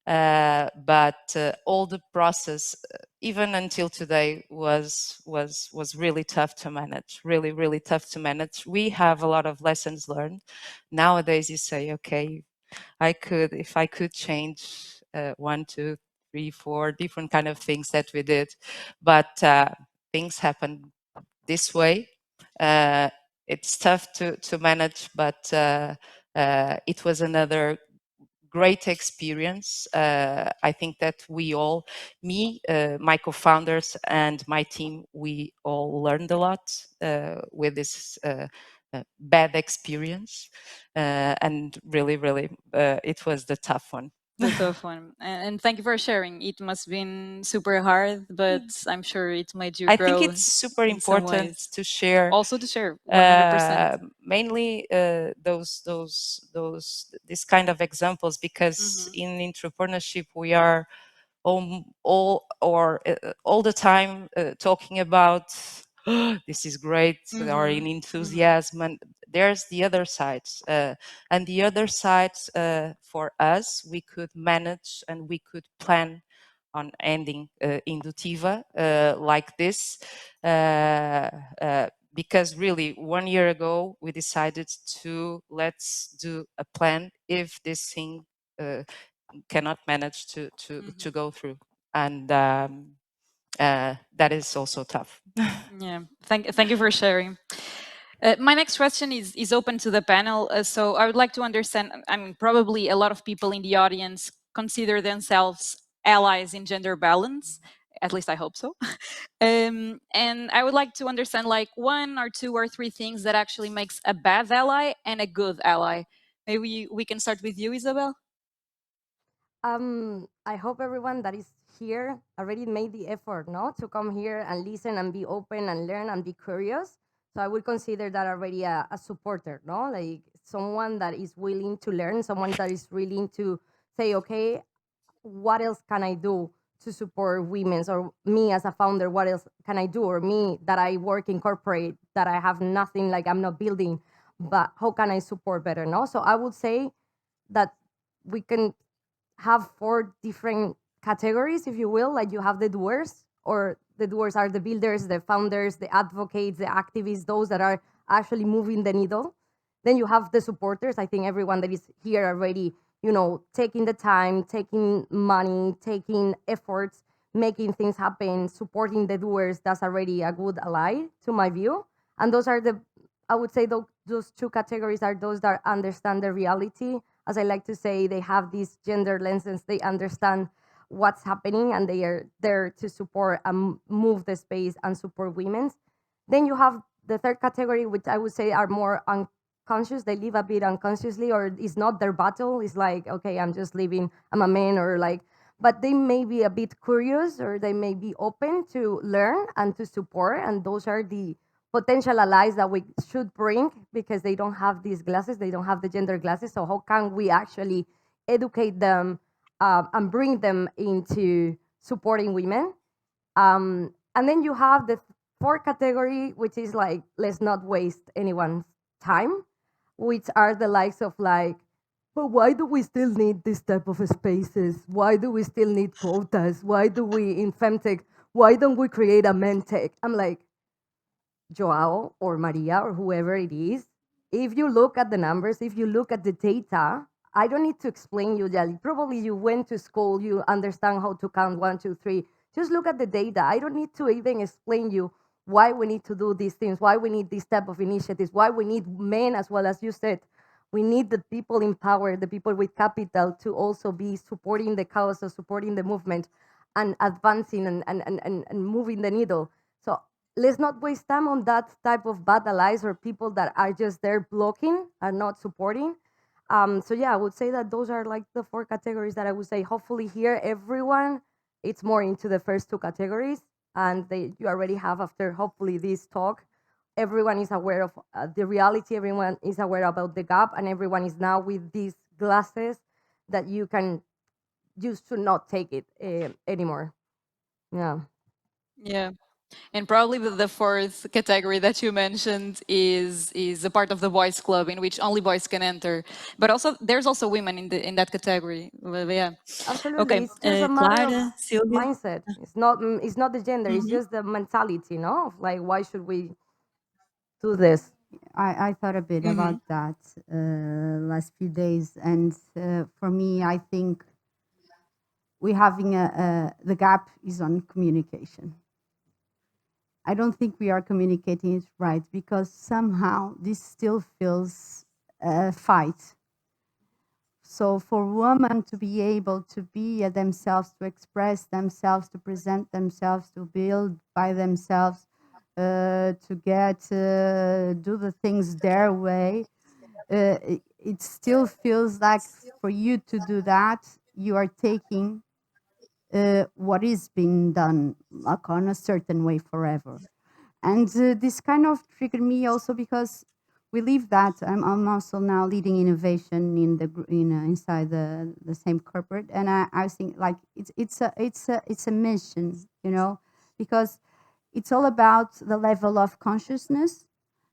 But all the process, even until today, was really tough to manage. Really, really tough to manage. We have a lot of lessons learned. Nowadays, you say, okay, if I could change 1, 2, 3, 4 different kind of things that we did, but things happen this way. It's tough to manage, but it was another great experience. I think that we all, me, my co-founders and my team, we all learned a lot with this bad experience. And really, really, it was the tough one. The tough one. And thank you for sharing. It must have been super hard, but I'm sure it made you I grow think it's super in some important ways. to share. Also to share, 100%. Mainly this kind of examples, because in entrepreneurship we are all the time talking about this is great, or in enthusiasm, and there's the other sides, and the other sides for us, we could manage and we could plan on ending Indutiva like this, because really 1 year ago we decided to let's do a plan if this thing cannot manage to go through, and that is also tough. Yeah, thank you for sharing. My next question is open to the panel. So I would like to understand, I mean, probably a lot of people in the audience consider themselves allies in gender balance. At least I hope so. And I would like to understand like 1 or 2 or 3 things that actually makes a bad ally and a good ally. Maybe we can start with you, Isabel. I hope everyone that is here already made the effort, no, to come here and listen and be open and learn and be curious. So I would consider that already a supporter, no, like someone that is willing to learn, someone that is willing to say, okay, what else can I do to support women's, or me as a founder, what else can I do, or me that I work in corporate that I have nothing, like I'm not building, but how can I support better, no? So I would say that we can have 4 different categories, if you will. Like you have the doers, or the doers are the builders, the founders, the advocates, the activists, those that are actually moving the needle. Then you have the supporters. I think everyone that is here already, taking the time, taking money, taking efforts, making things happen, supporting the doers, that's already a good ally to my view. And those are the, I would say those two categories are those that understand the reality. As I like to say, they have these gender lenses, they understand what's happening, and they are there to support and move the space and support women. Then you have the third category, which I would say are more unconscious. They live a bit unconsciously, or it's not their battle. It's like, okay, I'm just living, I'm a man, or like, but they may be a bit curious, or they may be open to learn and to support. And those are the potential allies that we should bring, because they don't have these glasses, they don't have the gender glasses. So how can we actually educate them and bring them into supporting women? And then you have the fourth category, which is like, let's not waste anyone's time, which are the likes of like, but why do we still need this type of spaces? Why do we still need quotas? Why do we in femtech? Why don't we create a mentech? I'm like, Joao or Maria or whoever it is, if you look at the numbers, if you look at the data, I don't need to explain you that. Probably you went to school, you understand how to count 1, 2, 3. Just look at the data. I don't need to even explain you why we need to do these things, why we need this type of initiatives, why we need men, as well as you said. We need the people in power, the people with capital, to also be supporting the cause or supporting the movement and advancing and moving the needle. So let's not waste time on that type of bad allies or people that are just there blocking and not supporting. So yeah, I would say that those are like the four categories that I would say. Hopefully here, everyone, it's more into the first two categories, and you already have, after hopefully this talk, everyone is aware of the reality, everyone is aware about the gap, and everyone is now with these glasses that you can use to not take it anymore. Yeah. Yeah. And probably the fourth category that you mentioned is a part of the boys club in which only boys can enter. But also there's also women in that category. Well, yeah. Absolutely, Okay. it's just a matter of Clara, Silvia. mindset. It's not the gender. It's just the mentality, no? Of like, why should we do this? I thought a bit about that last few days, and for me, I think we having the gap is on communication. I don't think we are communicating it right, because somehow this still feels a fight. So for women to be able to be themselves, to express themselves, to present themselves, to build by themselves, to get do the things their way, it still feels like for you to do that, you are taking what is being done like on a certain way forever. And this kind of triggered me also because we leave that. I'm also now leading innovation in the inside the same corporate, and I think like it's a mission, you know, because it's all about the level of consciousness,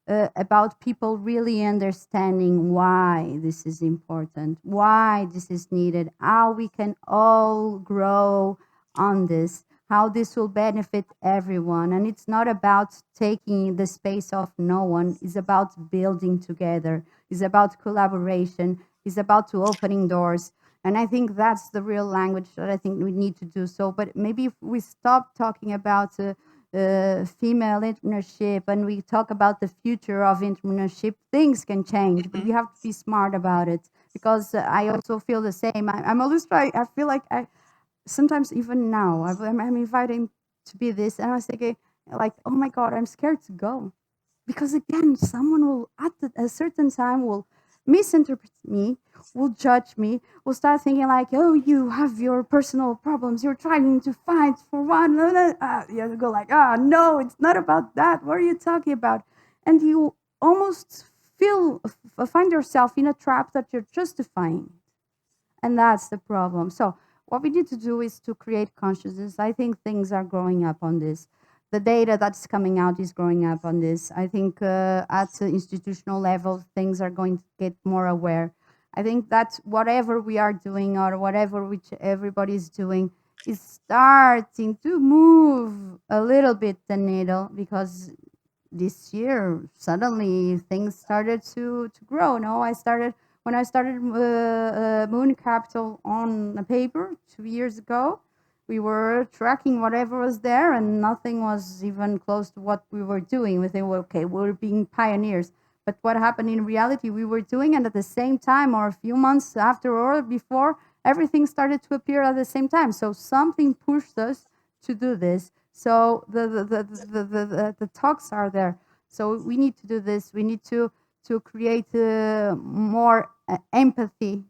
about people really understanding why this is important, why this is needed, how we can all grow on this, how this will benefit everyone. And it's not about taking the space of no one, it's about building together, it's about collaboration, it's about to opening doors. And I think that's the real language that I think we need to do. So, but maybe if we stop talking about female entrepreneurship and we talk about the future of entrepreneurship, things can change, but we have to be smart about it, because I also feel the same. I'm always trying, I feel like sometimes even now, I'm inviting to be this, and I was thinking, like, oh my God, I'm scared to go. Because again, someone will, at a certain time, will misinterpret me, will judge me, will start thinking like, oh, you have your personal problems, you're trying to fight for one. You go like, no, it's not about that. What are you talking about? And you almost find yourself in a trap that you're justifying. And that's the problem. So what we need to do is to create consciousness. I think things are growing up on this. The data that's coming out is growing up on this. I think at the institutional level, things are going to get more aware. I think that whatever we are doing or whatever which everybody is doing is starting to move a little bit the needle, because this year suddenly things started to grow. No, when I started Moon Capital on a paper 2 years ago, We were tracking whatever was there, and nothing was even close to what we were doing. We think, well, okay, we're being pioneers. But what happened in reality, we were doing, and at the same time, or a few months after or before, everything started to appear at the same time. So something pushed us to do this. So the talks are there. So we need to do this. We need to create more empathy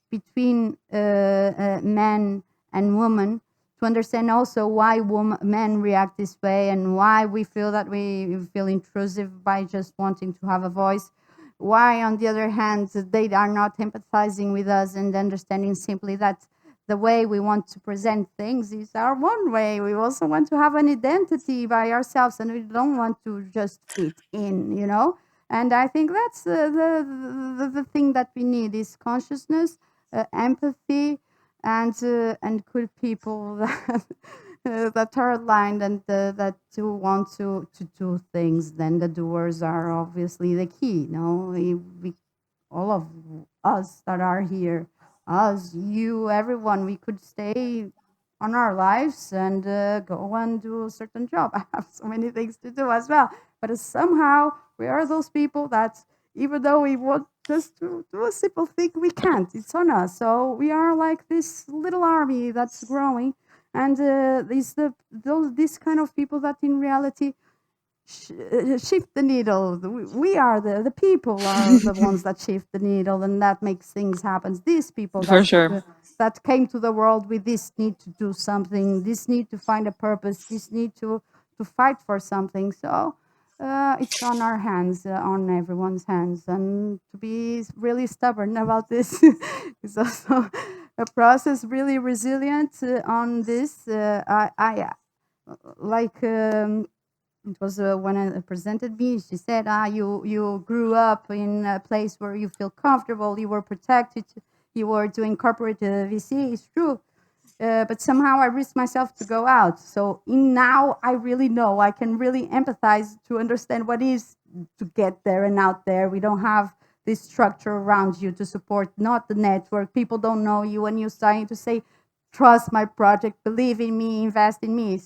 between men and women, to understand also why men react this way, and why we feel that we feel intrusive by just wanting to have a voice. Why, on the other hand, they are not empathizing with us and understanding simply that the way we want to present things is our one way. We also want to have an identity by ourselves, and we don't want to just fit in, you know? And I think that's the thing that we need is consciousness, empathy, and good people that that are aligned and that do want to do things. Then the doers are obviously the key. No, we all of us that are here, us, you, everyone, we could stay on our lives and go and do a certain job. I have so many things to do as well, but somehow we are those people that, even though we want just to do a simple thing, we can't. It's on us. So we are like this little army that's growing, and this kind of people that in reality shift the needle. We are the people are the ones that shift the needle, and that makes things happen. These people For that sure. that came to the world with this need to do something, this need to find a purpose, this need to fight for something. So it's on our hands, on everyone's hands, and to be really stubborn about this is also a process. Really resilient on this. I like. It was when I presented me. She said, you grew up in a place where you feel comfortable, you were protected, you were doing corporate VC." It's true, but somehow I risked myself to go out. So now I really know, I can really empathize to understand what is to get there and out there. We don't have this structure around you to support, not the network. People don't know you, and you're starting to say, "Trust my project, believe in me, invest in me."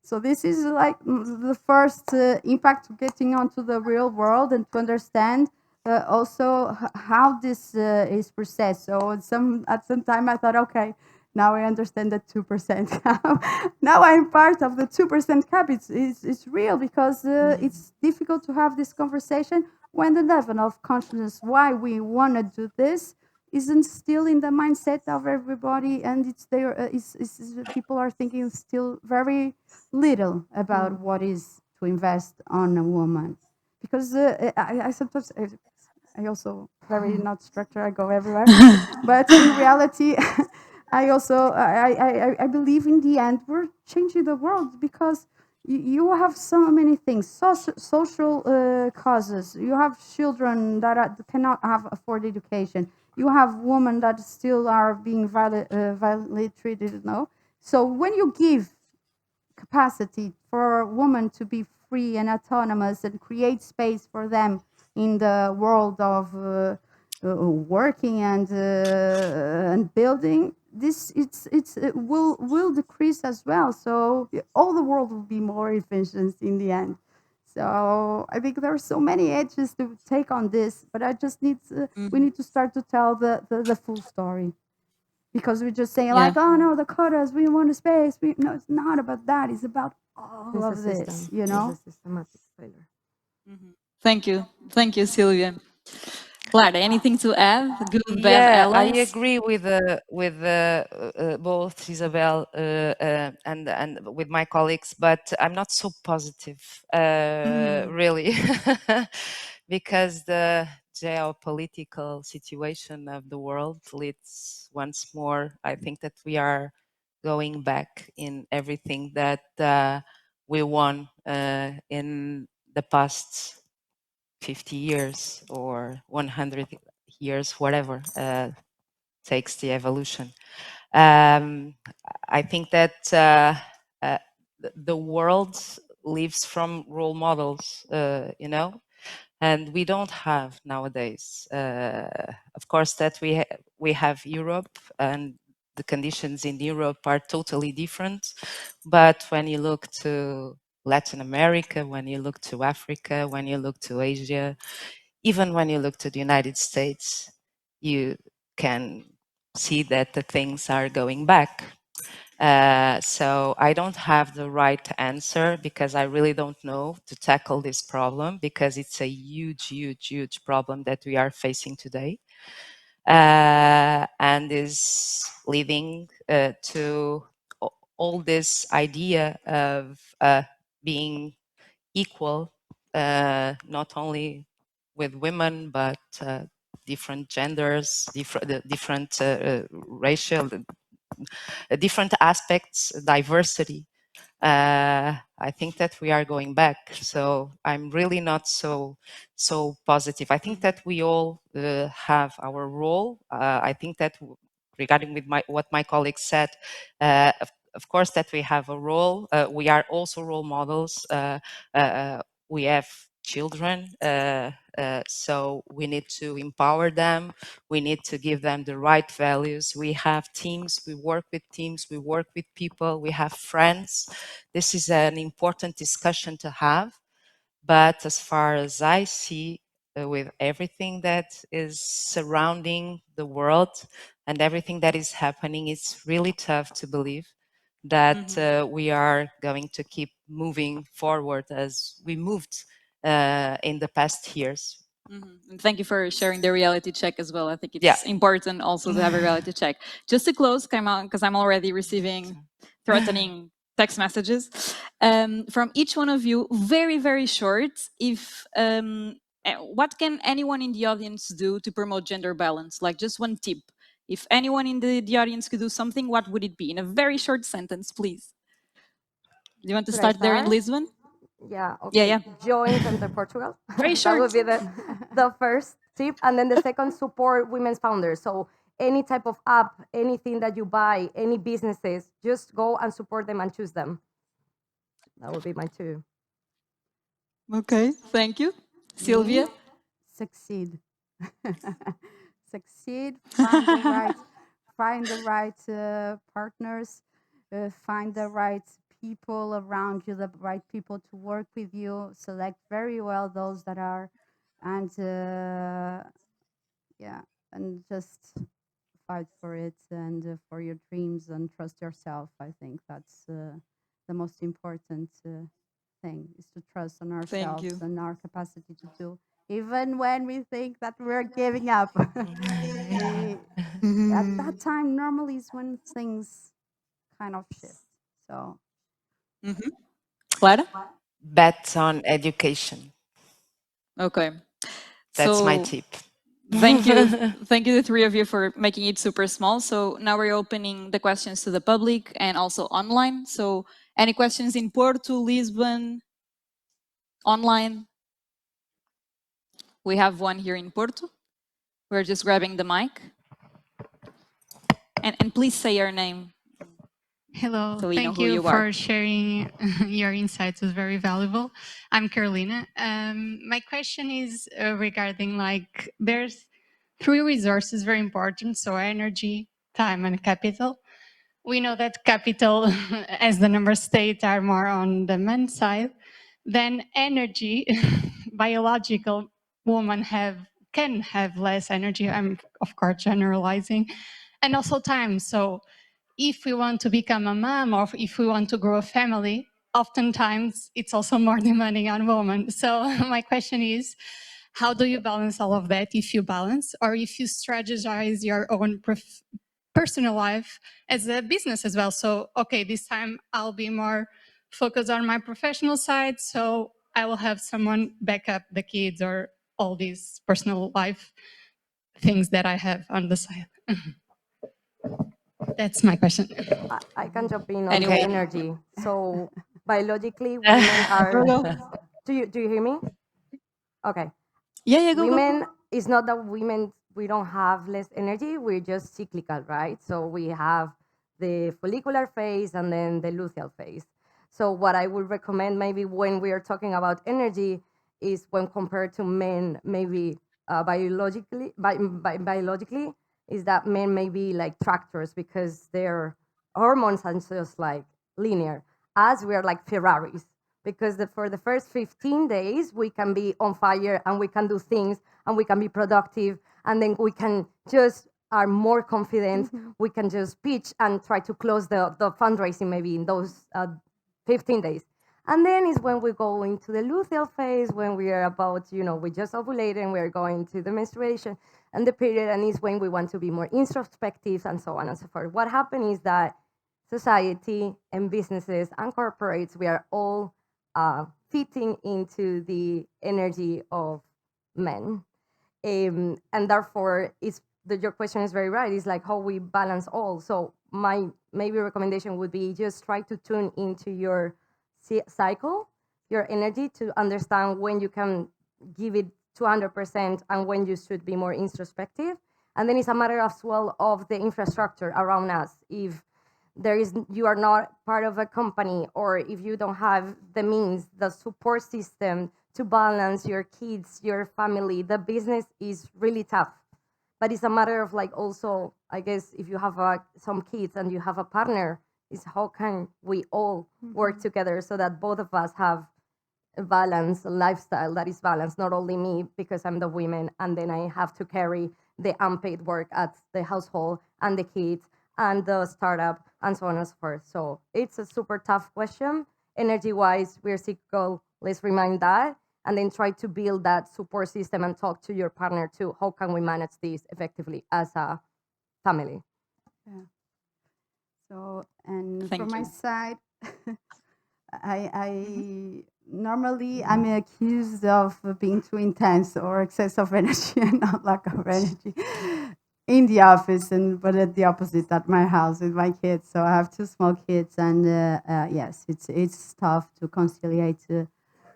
So this is like the first impact of getting onto the real world, and to understand also how this is processed. So at some time I thought, okay, now I understand the 2% cap. Now I'm part of the 2% cap. It's real, because it's difficult to have this conversation when the level of consciousness why we want to do this isn't still in the mindset of everybody, and it's there. People are thinking still very little about what is to invest on a woman, because I sometimes I also very not structured. I go everywhere, but in reality, I also I believe in the end we're changing the world, because you have so many things, social causes. You have children that cannot have afford education. You have women that still are being violently treated. No, so when you give capacity for women to be free and autonomous and create space for them in the world of working and building, this it will decrease as well. So all the world will be more efficient in the end. So I think there are so many edges to take on this, but I just need we need to start to tell the full story, because we just say like, Yeah. oh no, the quotas, we want a space. No, it's not about that. It's about all It's a of this, system. you know. It's a systematic failure. Thank you. Thank you, Sylvia. Clara, anything to add? Good, bad Yeah, I allies? agree with both Isabel and with my colleagues, but I'm not so positive, really, because the geopolitical situation of the world leads once more. I think that we are going back in everything that we won in the past 50 years or 100 years, whatever takes the evolution. I think that the world lives from role models, you know, and we don't have nowadays. Of course, that we have Europe, and the conditions in Europe are totally different. But when you look to Latin America, when you look to Africa, when you look to Asia, even when you look to the United States, you can see that the things are going back. So I don't have the right answer because I really don't know to tackle this problem because it's a huge, huge, huge problem that we are facing today. And is leading to all this idea of being equal, not only with women, but different genders, different racial, different aspects, diversity. I think that we are going back. So I'm really not so positive. I think that we all have our role. I think that regarding with what my colleague said, of course that we have a role. We are also role models. We have children, so we need to empower them. We need to give them the right values. We have teams, we work with teams, we work with people, we have friends. This is an important discussion to have. But as far as I see, with everything that is surrounding the world and everything that is happening, it's really tough to believe that we are going to keep moving forward as we moved in the past years. And thank you for sharing the reality check as well. I think it's important also to have a reality check. Just to close, because I'm already receiving threatening text messages from each one of you, very, very short. If what can anyone in the audience do to promote gender balance? Like just one tip. If anyone in the audience could do something, what would it be? In a very short sentence, please. Do you want to start there in Lisbon? Yeah, okay. Yeah. Join Center Portugal. Very That would short. be the first tip. And then the second, support women's founders. So any type of app, anything that you buy, any businesses, just go and support them and choose them. That would be my two. Okay, thank you. Sylvia? Succeed. Succeed, find the right partners, find the right people around you, the right people to work with you, select very well those that are, and yeah, and just fight for it and for your dreams and trust yourself. I think that's the most important thing, is to trust on ourselves you. and our capacity to do, even when we think that we're giving up. At that time, normally is when things kind of shift. So, Clara? Bet on education. Okay. That's my So tip. thank you. Thank you, the three of you, for making it super small. So now we're opening the questions to the public and also online. So any questions in Porto, Lisbon, online? We have one here in Porto. We're just grabbing the mic. And please say your name. Hello, So we know thank who you you are. for sharing your insights. It was very valuable. I'm Carolina. My question is regarding, like, there's three resources very important. So energy, time, and capital. We know that capital, as the numbers state, are more on the men's side. Then energy, biological women can have less energy. I'm of course generalizing, and also time. So if we want to become a mom or if we want to grow a family, oftentimes it's also more demanding on women. So my question is, how do you balance all of that, if you balance, or if you strategize your own personal life as a business as well? So, okay, this time I'll be more focused on my professional side, so I will have someone back up the kids or all these personal life things that I have on the side. That's my question. I can jump in on Anyway. the energy. So biologically, women are. Do you hear me? Okay. Yeah, go. Women, it's not that women, we don't have less energy, we're just cyclical, right? So we have the follicular phase and then the luteal phase. So what I would recommend, maybe when we are talking about energy, is when compared to men, maybe biologically, biologically, is that men may be like tractors because their hormones are just like linear. Us, we are like Ferraris because for the first 15 days, we can be on fire and we can do things and we can be productive and then we can just are more confident. We can just pitch and try to close the fundraising maybe in those 15 days. And then is when we go into the luteal phase, when we are about, we just ovulated and we're going to the menstruation and the period, and is when we want to be more introspective and so on and so forth. What happened is that society and businesses and corporates, we are all fitting into the energy of men. And therefore, your question is very right. It's like how we balance all. So my maybe recommendation would be just try to tune into your cycle, your energy, to understand when you can give it 200% and when you should be more introspective. And then it's a matter as well of the infrastructure around us. If you are not part of a company, or if you don't have the means, the support system to balance your kids, your family, the business is really tough. But it's a matter of like also, I guess, if you have some kids and you have a partner, is how can we all work together so that both of us have a balanced lifestyle that is balanced, not only me because I'm the woman and then I have to carry the unpaid work at the household and the kids and the startup and so on and so forth. So it's a super tough question. Energy-wise, we're cyclical, let's remind that, and then try to build that support system and talk to your partner too. How can we manage this effectively as a family? Yeah. So, and Thank from my you. side, I normally I'm accused of being too intense or excess of energy and not lack of energy in the office, but at the opposite at my house with my kids. So I have two small kids, and yes, it's tough to conciliate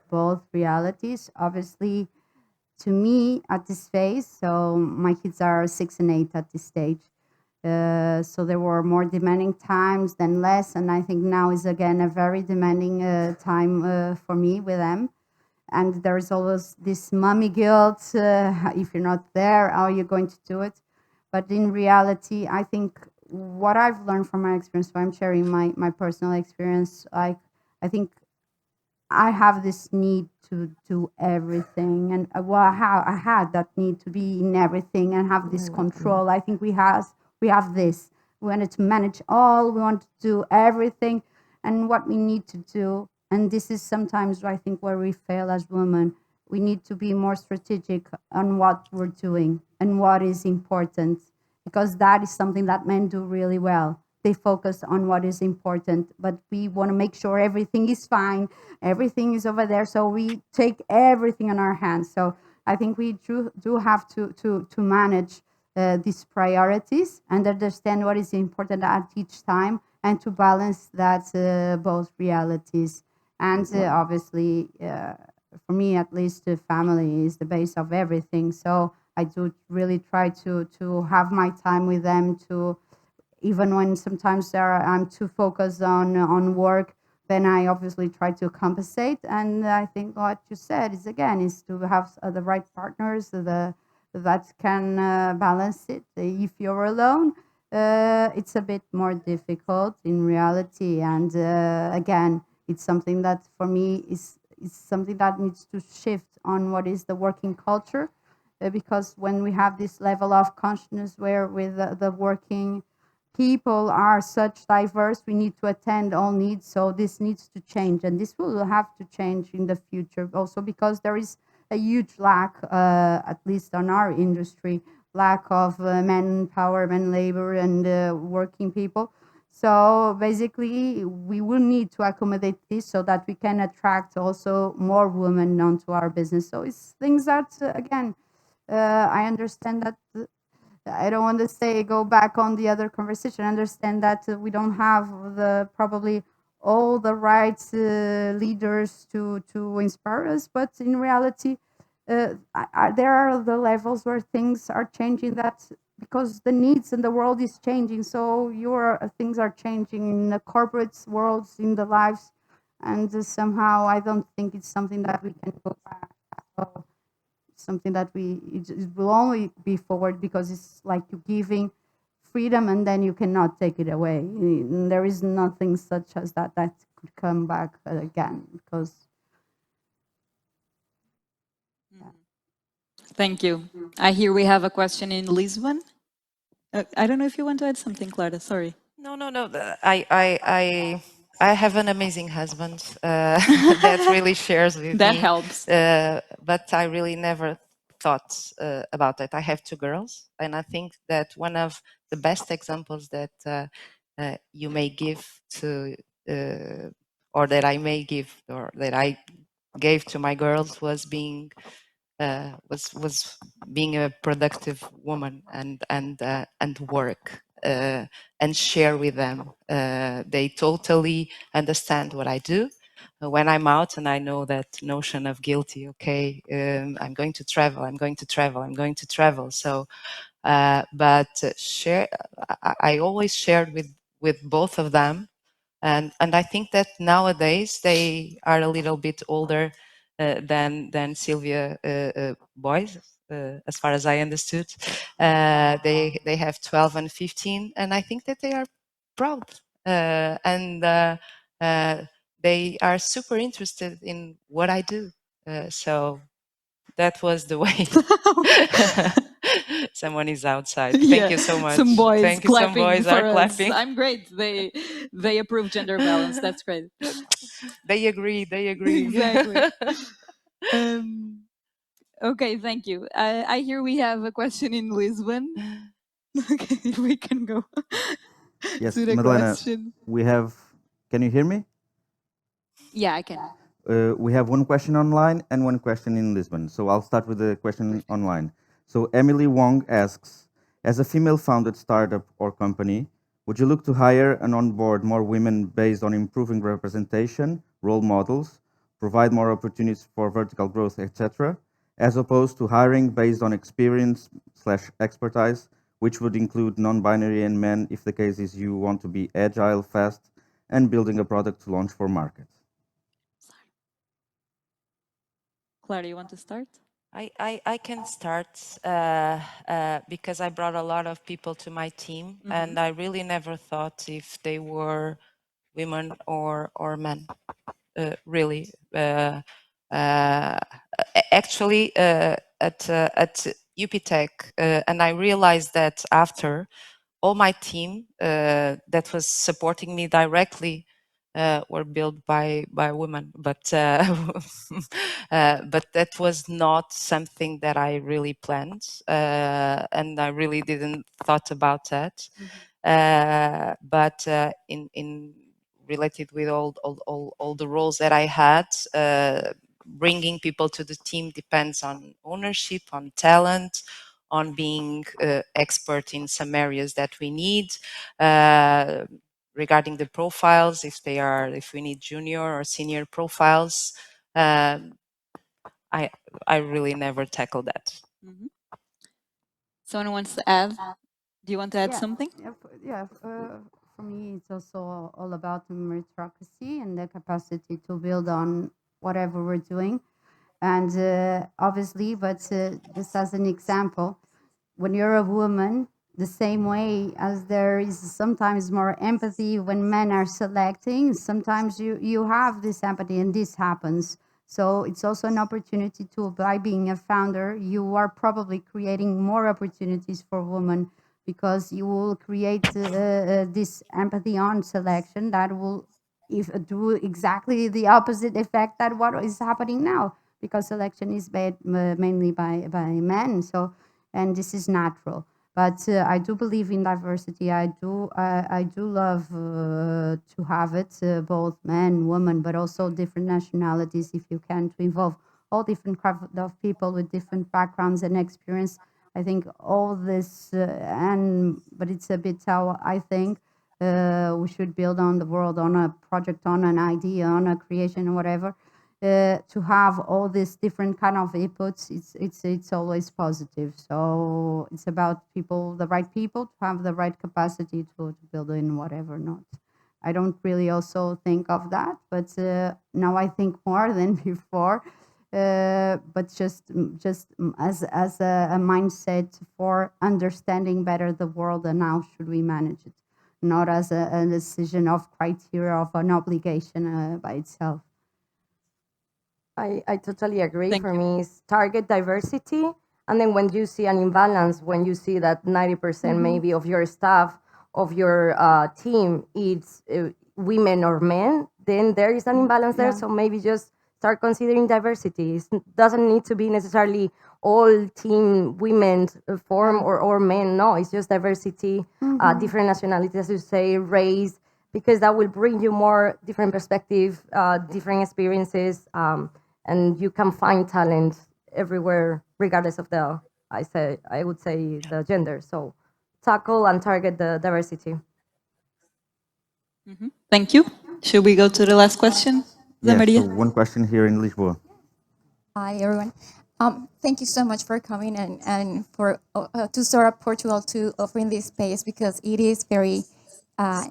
both realities. Obviously, to me at this phase, so my kids are 6 and 8 at this stage. So there were more demanding times than less, and I think now is again a very demanding time for me with them. And there is always this mommy guilt. If you're not there, how are you going to do it? But in reality, I think what I've learned from my experience, so I'm sharing my personal experience, I think I have this need to do everything, and I had that need to be in everything and have this control. I think we have this. We wanted to manage all. We want to do everything, and what we need to do. And this is sometimes I think where we fail as women. We need to be more strategic on what we're doing and what is important, because that is something that men do really well. They focus on what is important, but we want to make sure everything is fine, everything is over there, so we take everything in our hands. So I think we do have to manage these priorities and understand what is important at each time, and to balance that both realities. And obviously, for me at least, family is the base of everything. So I do really try to have my time with them, to even when sometimes I'm too focused on work, then I obviously try to compensate. And I think what you said is to have the right partners that can balance it. If you're alone, it's a bit more difficult in reality. And again, it's something that for me is something that needs to shift on what is the working culture, because when we have this level of consciousness where with the working people are such diverse, we need to attend all needs. So this needs to change, and this will have to change in the future also, because there is a huge lack, at least on our industry, lack of manpower, man labor, and working people. So basically, we will need to accommodate this so that we can attract also more women onto our business. So it's things that, again, I understand that. I don't want to say go back on the other conversation. I understand that we don't have probably all the right leaders to inspire us, but in reality, there are the levels where things are changing, that because the needs in the world is changing. So things are changing in the corporate worlds, in the lives, and somehow I don't think it's something that we can go back. So something that it will only be forward because it's like you giving freedom and then you cannot take it away. There is nothing such as that could come back again because. Thank you. I hear we have a question in Lisbon. I don't know if you want to add something, Clara. Sorry. No. I have an amazing husband that really shares with That me. helps. But I really never thought about that. I have two girls, and I think that one of the best examples that you may give to, or that I may give, or that I gave to my girls was being a productive woman and work and share with them. They totally understand what I do. When I'm out and I know that notion of guilty, okay, I'm going to travel, I'm going to travel, I'm going to travel. So, but share, I always shared with both of them. And I think that nowadays they are a little bit older than Sylvia boys, as far as I understood. They have 12 and 15, and I think that they are proud and they are super interested in what I do. So that was the way. Someone is outside. Thank you so much. Some boys Thank you. clapping Some boys for are us. clapping. I'm great. They approve gender balance. That's great. They agree. They agree. Exactly. Okay, thank you. I hear we have a question in Lisbon. Okay, we can go Yes, to the Madalena, question. we have. Can you hear me? Yeah, I can. We have one question online and one question in Lisbon. So I'll start with the question online. So Emily Wong asks, as a female-founded startup or company, would you look to hire and onboard more women based on improving representation, role models, provide more opportunities for vertical growth, etc., as opposed to hiring based on experience/expertise, which would include non-binary and men if the case is you want to be agile, fast, and building a product to launch for market? Clara, you want to start? I can start because I brought a lot of people to my team, and I really never thought if they were women or men. Really, actually, at UPTech, and I realized that after all my team that was supporting me directly were built by women, but but that was not something that I really planned, and I really didn't thought about that. But in related with all the roles that I had, bringing people to the team depends on ownership, on talent, on being expert in some areas that we need. Regarding the profiles, if we need junior or senior profiles, I really never tackle that. Someone wants to add? Do you want to add something? For me, it's also all about meritocracy and the capacity to build on whatever we're doing. And obviously, but just as an example, when you're a woman, the same way as there is sometimes more empathy when men are selecting, sometimes you have this empathy and this happens. So it's also an opportunity to, by being a founder, you are probably creating more opportunities for women because you will create this empathy on selection that will do exactly the opposite effect that what is happening now, because selection is made mainly by men. So, and this is natural. But I do believe in diversity. I do love to have it, both men, women, but also different nationalities, if you can, to involve all different craft of people with different backgrounds and experience. I think all this, but it's a bit how I think we should build on the world, on a project, on an idea, on a creation, or whatever. To have all these different kind of inputs, it's always positive. So it's about people, the right people, to have the right capacity to build in whatever not. I don't really also think of that, but now I think more than before. but just as a mindset for understanding better the world and how should we manage it, not as a decision of criteria of an obligation by itself. I totally agree. Thank For you. me, it's target diversity. And then when you see an imbalance, when you see that 90% maybe of your staff, of your team, it's women or men, then there is an imbalance there. Yeah. So maybe just start considering diversity. It doesn't need to be necessarily all team women form or men. No, it's just diversity, different nationalities, as you say, race, because that will bring you more different perspective, different experiences. And you can find talent everywhere, regardless of the, I would say, the gender. So tackle and target the diversity. Thank you. Should we go to the last question, Yeah, so Maria? one question here in Lisboa. Hi, everyone. Thank you so much for coming and for to Sora Portugal to offering this space, because it is very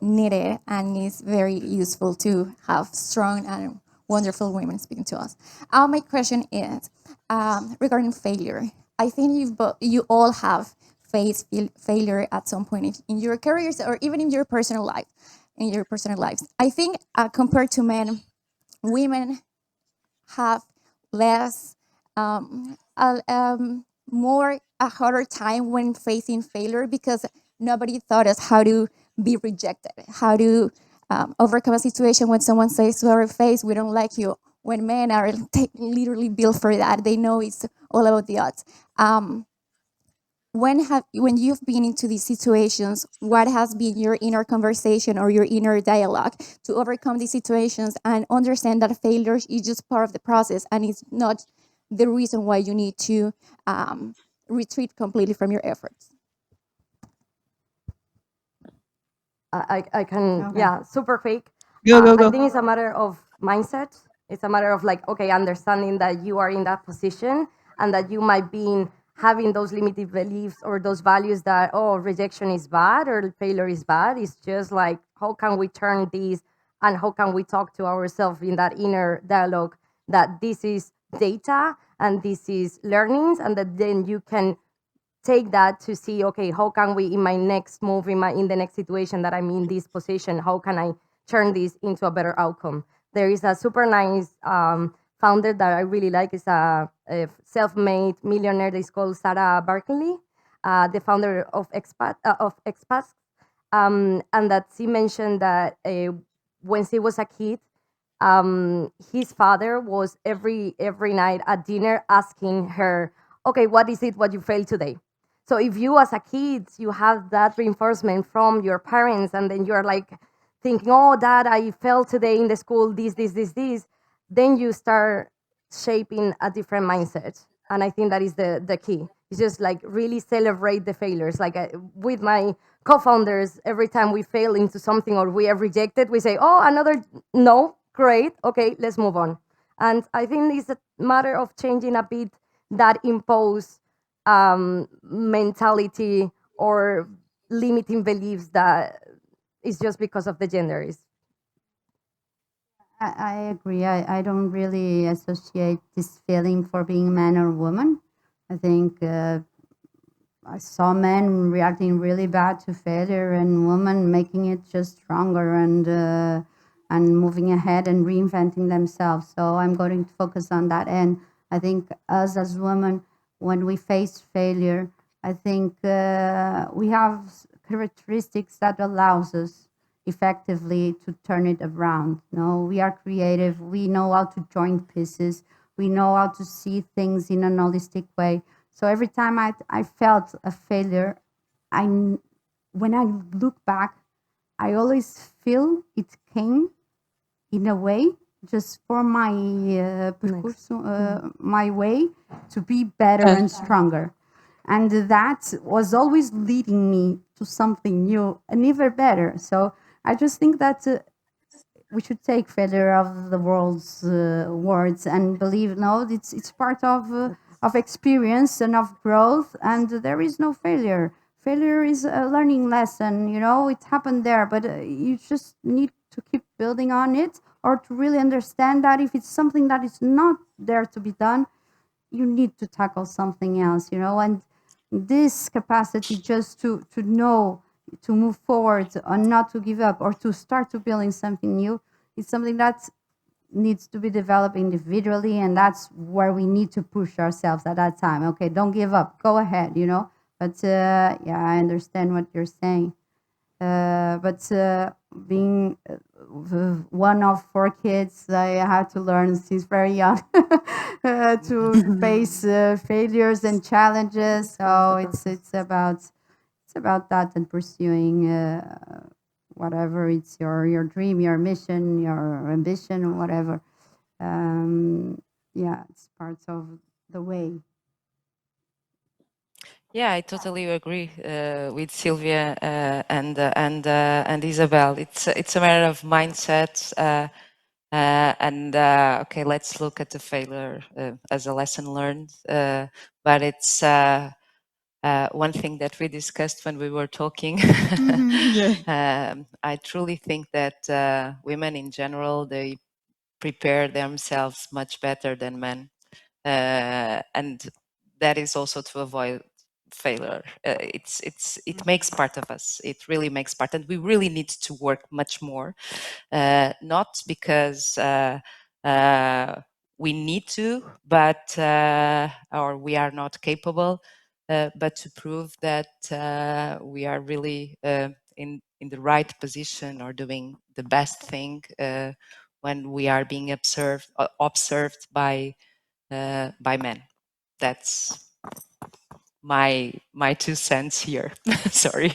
needed and it's very useful to have strong and wonderful women speaking to us. My question is regarding failure. I think you all have faced failure at some point in your careers or even in your personal life. In your personal lives, I think compared to men, women have less more a harder time when facing failure, because nobody taught us how to be rejected, how to overcome a situation when someone says to our face, "We don't like you." When men are literally built for that, they know it's all about the odds. When you've been into these situations, what has been your inner conversation or your inner dialogue to overcome these situations and understand that failure is just part of the process and it's not the reason why you need to retreat completely from your efforts? I can, Okay. yeah, super quick. Go, go, I go. think it's a matter of mindset. It's a matter of like, okay, understanding that you are in that position and that you might be having those limited beliefs or those values that, oh, rejection is bad or failure is bad. It's just like, how can we turn these and how can we talk to ourselves in that inner dialogue that this is data and this is learnings, and that then you can take that to see, okay, how can we in my next move, in the next situation that I'm in this position, how can I turn this into a better outcome? There is a super nice founder that I really like. Is a self-made millionaire. It's called Sarah Barkley, the founder of Expats, and that she mentioned that when she was a kid, his father was every night at dinner asking her, okay, what is it what you failed today? So if you as a kid, you have that reinforcement from your parents, and then you're like thinking, oh, dad, I failed today in the school, this, then you start shaping a different mindset. And I think that is the key. It's just like really celebrate the failures. Like with my co-founders, every time we fail into something or we are rejected, we say, oh, another no, great, okay, let's move on. And I think it's a matter of changing a bit that impose mentality or limiting beliefs that is just because of the genders. I agree. I don't really associate this feeling for being man or woman. I think I saw men reacting really bad to failure and women making it just stronger and moving ahead and reinventing themselves. So I'm going to focus on that. And I think us as women, when we face failure, I think we have characteristics that allows us effectively to turn it around. No, we are creative. We know how to join pieces. We know how to see things in an holistic way. So every time I felt a failure, when I look back, I always feel it came in a way just for my my way to be better and stronger. And that was always leading me to something new and even better. So I just think that we should take failure of the world's words and believe, no, it's part of experience and of growth, and there is no failure. Failure is a learning lesson, you know, it happened there, but you just need to keep building on it, or to really understand that if it's something that is not there to be done, you need to tackle something else, and this capacity just to know, to move forward and not to give up or to start to building something new is something that needs to be developed individually, and that's where we need to push ourselves at that time. Okay, don't give up, go ahead, but yeah, I understand what you're saying. But being one of 4 kids, I had to learn since very young to face failures and challenges. So it's about that and pursuing whatever it's your dream, your mission, your ambition, whatever. Yeah, it's part of the way. Yeah, I totally agree with Sylvia and Isabel. It's a matter of mindset, and okay, let's look at the failure as a lesson learned. But it's one thing that we discussed when we were talking. I truly think that women in general, they prepare themselves much better than men, and that is also to avoid failure. It makes part of us. It really makes part, and we really need to work much more. Not because we need to, but or we are not capable, but to prove that we are really in the right position or doing the best thing when we are being observed by men. That's my 2 cents here. Sorry.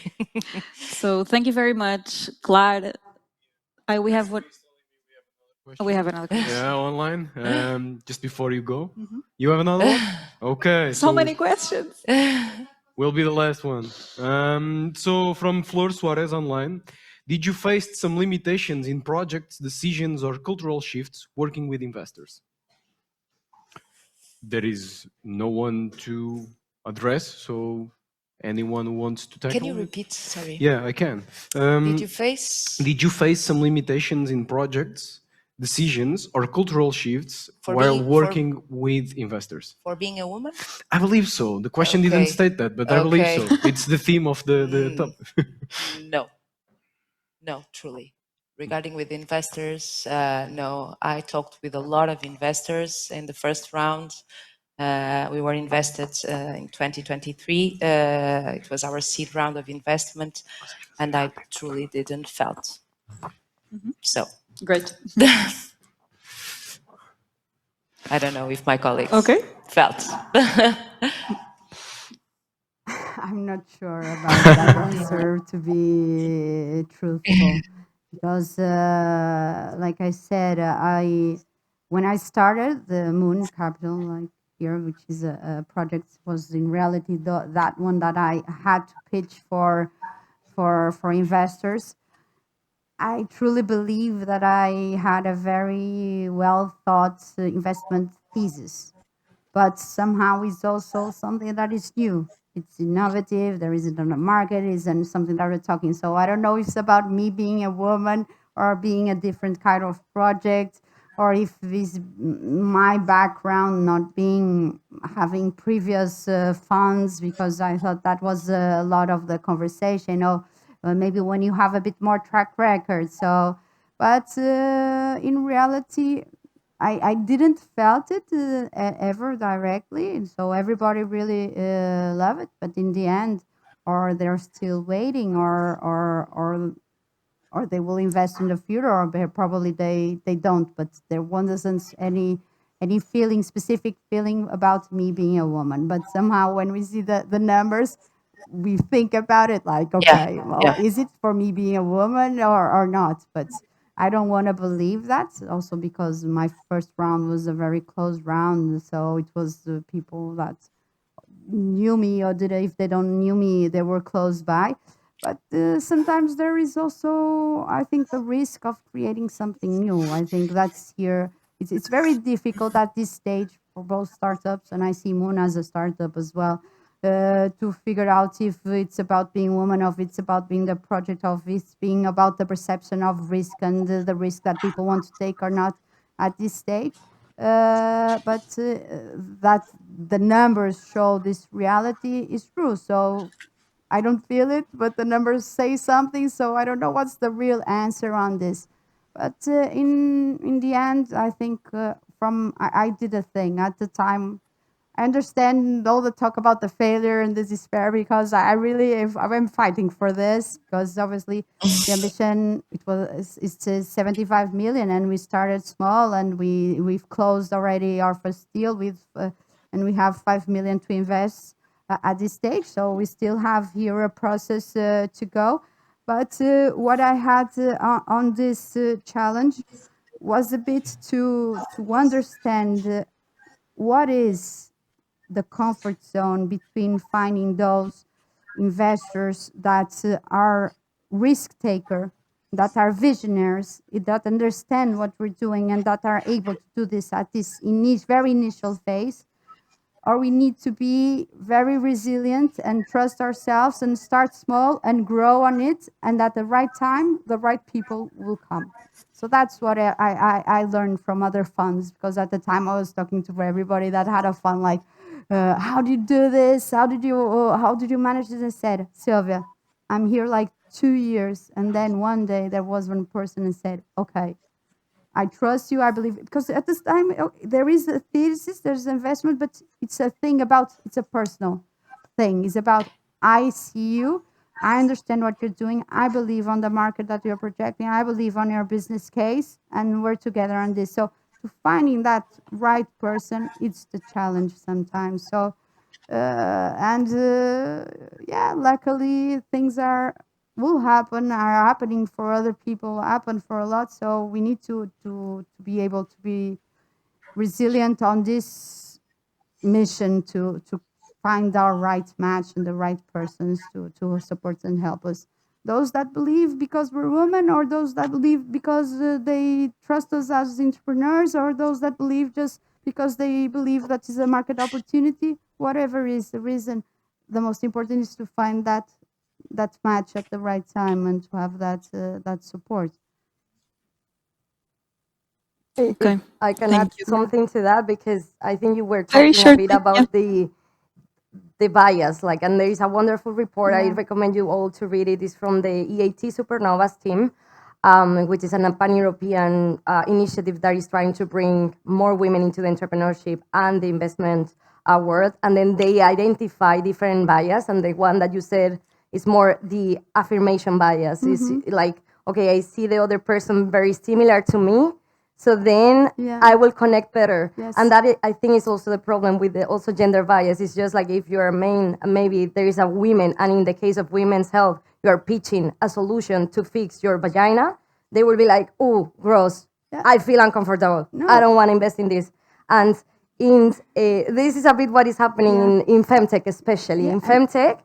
So thank you very much, Claire. We have what? We have another question. Yeah, online. Just before you go, you have another one. Okay, So many questions. will be the last one. So from Flor Suarez online, did you face some limitations in projects, decisions, or cultural shifts working with investors? There is no one to address, so anyone who wants to tackle Can you it? repeat? Sorry. Yeah, I can. Did you face Did you face some limitations in projects, decisions, or cultural shifts For while being- working with investors? for being a woman? I believe so. The question didn't Okay. state that, but I believe Okay. so. It's the theme of the topic. No, truly. Regarding with investors, no. I talked with a lot of investors in the first round. We were invested in 2023. It was our seed round of investment, and I truly didn't felt. So. Great. I don't know if my colleagues Okay. felt. I'm not sure about that answer, to be truthful, because, like I said, when I started the Moon Capital, like here, which is a project, was in reality that one that I had to pitch for investors. I truly believe that I had a very well thought investment thesis, but somehow it's also something that is new. It's innovative. There isn't on the market. Isn't something that we're talking. So I don't know if it's about me being a woman or being a different kind of project, or if it's my background not being having previous funds, because I thought that was a lot of the conversation. Or maybe when you have a bit more track record. So, but in reality, I didn't felt it ever directly, and so everybody really love it. But in the end, or they're still waiting, or they will invest in the future, or probably they don't. But there wasn't any feeling, specific feeling about me being a woman. But somehow when we see the numbers, we think about it like, okay, well, is it for me being a woman or not? But I don't want to believe that, also because my first round was a very close round, so it was the people that knew me, or if they don't knew me, they were close by. But sometimes there is also, I think, the risk of creating something new. I think that's here. It's very difficult at this stage for both startups, and I see Moon as a startup as well, to figure out if it's about being woman, or if it's about being the project, of it's being about the perception of risk and the risk that people want to take or not at this stage. But that the numbers show this reality is true. So I don't feel it, but the numbers say something. So I don't know what's the real answer on this. But in the end, I think I did a thing at the time. I understand all the talk about the failure and the despair, because I'm fighting for this, because obviously the ambition it's 75 million, and we started small, and we've closed already our first deal with and we have 5 million to invest at this stage. So we still have here a process to go. But what I had on this challenge was a bit to understand what is the comfort zone between finding those investors that are risk taker, that are visionaries, that understand what we're doing, and that are able to do this at this very initial phase, or we need to be very resilient and trust ourselves and start small and grow on it, and at the right time the right people will come. So that's what I learned from other funds, because at the time I was talking to everybody that had a fund, like, how do you do this? How did you manage this? I said, Sylvia, I'm here like 2 years, and then one day there was one person and said, okay, I trust you. I believe, because at this time there is a thesis, there's investment, but it's a personal thing. It's about, I see you, I understand what you're doing, I believe on the market that you're projecting, I believe on your business case, and we're together on this. So to finding that right person, it's the challenge sometimes. So yeah, luckily things will happen, are happening for other people, happen for a lot. So we need to be able to be resilient on this mission to find our right match and the right persons to support and help us. Those that believe because we're women, or those that believe because they trust us as entrepreneurs, or those that believe just because they believe that is a market opportunity, whatever is the reason, the most important is to find that match at the right time and to have that support. Okay. If I can Thank add you. something to that, because I think you were Very talking a short. bit Yeah. about the bias, like, and there is a wonderful report. I Yeah. recommend you all to read it. It's from the EAT Supernovas team, which is a pan-European initiative that is trying to bring more women into the entrepreneurship and the investment world. And then they identify different bias, and the one that you said is more the affirmation bias. It's like, okay, I see the other person very similar to me, so then Yeah. I will connect better. Yes. And that I think is also the problem with the also gender bias. It's just like, if you're a man, maybe there is a women, and in the case of women's health, you are pitching a solution to fix your vagina, they will be like, oh, gross. Yeah. I feel uncomfortable. No. I don't want to invest in this. And this is a bit what is happening in femtech, especially. Yeah, In femtech,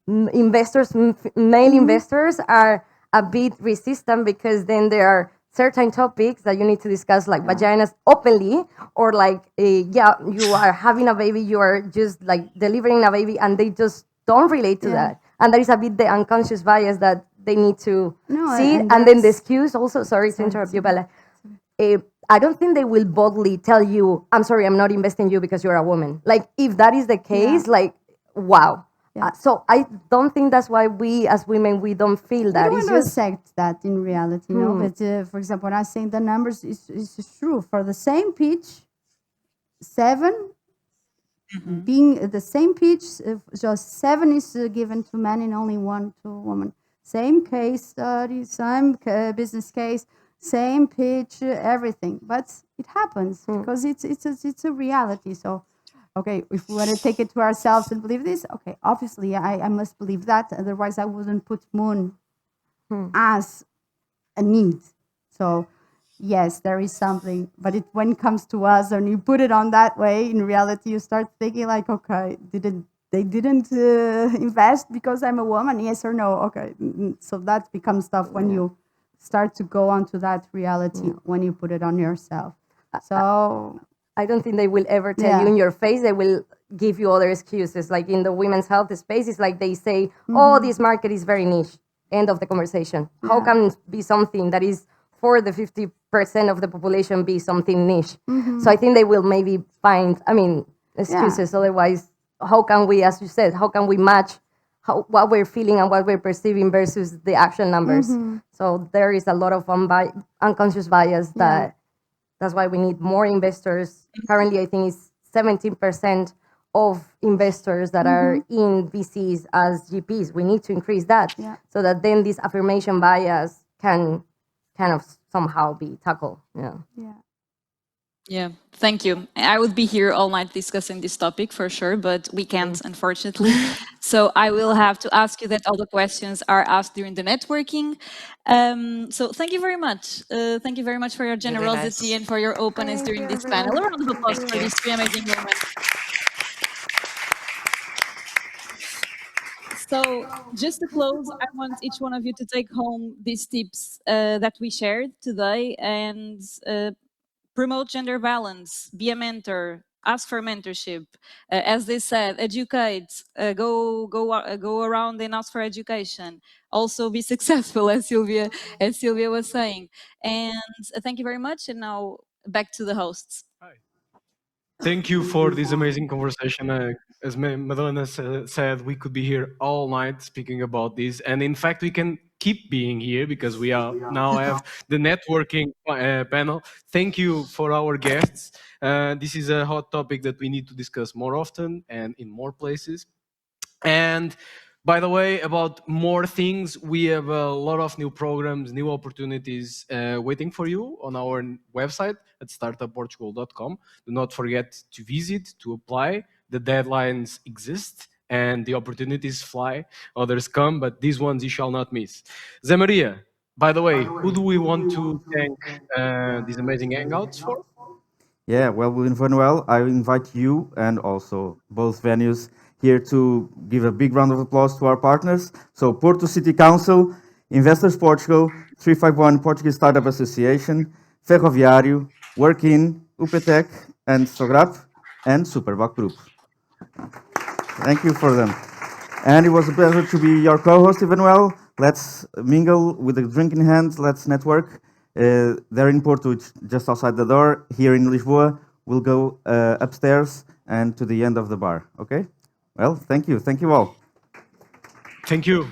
male investors are a bit resistant, because then there are certain topics that you need to discuss, like vaginas openly, or like, you are having a baby, you are just like delivering a baby, and they just don't relate to that. And that is a bit the unconscious bias that they need to No, see. and And then the that's- excuse also, sorry to Sorry, interrupt you, sorry. Bella. I don't think they will boldly tell you, I'm sorry, I'm not investing in you because you're a woman. Like, if that is the case, like, wow. Yeah. So I don't think that's why we as women, we don't feel We that. don't It's want to just, accept that in reality, no. But for example, when I saying the numbers is true. For the same pitch, 7 being the same pitch, just 7 is given to men and only 1 to woman. Same case study, same business case, same pitch, everything. But it happens because it's a reality. So, okay, if we want to take it to ourselves and believe this, okay, obviously I must believe that. Otherwise, I wouldn't put moon as a need. So yes, there is something, but when it comes to us and you put it on that way, in reality, you start thinking like, okay, they didn't invest because I'm a woman, yes or no? Okay, so that becomes tough when you start to go onto that reality when you put it on yourself. So I don't think they will ever tell you in your face. They will give you other excuses. Like in the women's health space, it's like they say, "Oh, this market is very niche." End of the conversation. How can it be something that is for the 50% of the population be something niche? So I think they will maybe find, excuses. Otherwise, how can we, as you said, how can we match what we're feeling and what we're perceiving versus the actual numbers? So there is a lot of unconscious bias that's why we need more investors. Currently, I think it's 17% of investors that are in VCs as GPs. We need to increase that so that then this affirmation bias can kind of somehow be tackled. Yeah, thank you. I would be here all night discussing this topic for sure, but we can't, unfortunately. So I will have to ask you that all the questions are asked during the networking. So thank you very much. Thank you very much for your generosity and for your openness during this panel. A round of applause for these three amazing women. So just to close, I want each one of you to take home these tips that we shared today and promote gender balance, be a mentor, ask for mentorship. As they said, educate, go around and ask for education. Also be successful, as Sylvia was saying. And thank you very much. And now back to the hosts. Thank you for this amazing conversation. As Madalena said, we could be here all night speaking about this, and in fact, we can keep being here because we are now have the networking panel. Thank you for our guests. This is a hot topic that we need to discuss more often and in more places. And by the way, about more things, we have a lot of new programs, new opportunities waiting for you on our website at startupportugal.com. Do not forget to visit, to apply. The deadlines exist and the opportunities fly. Others come, but these ones you shall not miss. Zé Maria, by the way, who do we want to thank these amazing Hangouts for? Yeah, well, Manuel, I invite you and also both venues here to give a big round of applause to our partners. So Porto City Council, Investors Portugal, 351 Portuguese Startup Association, Ferroviário, Workin, UPTEC, and Sograp, and Superboc Group. Thank you for them. And it was a pleasure to be your co-host, Manuel. Let's mingle with a drink in hand. Let's network. They're in Porto, just outside the door. Here in Lisboa, we'll go upstairs and to the end of the bar. Okay? Well, thank you. Thank you all. Thank you.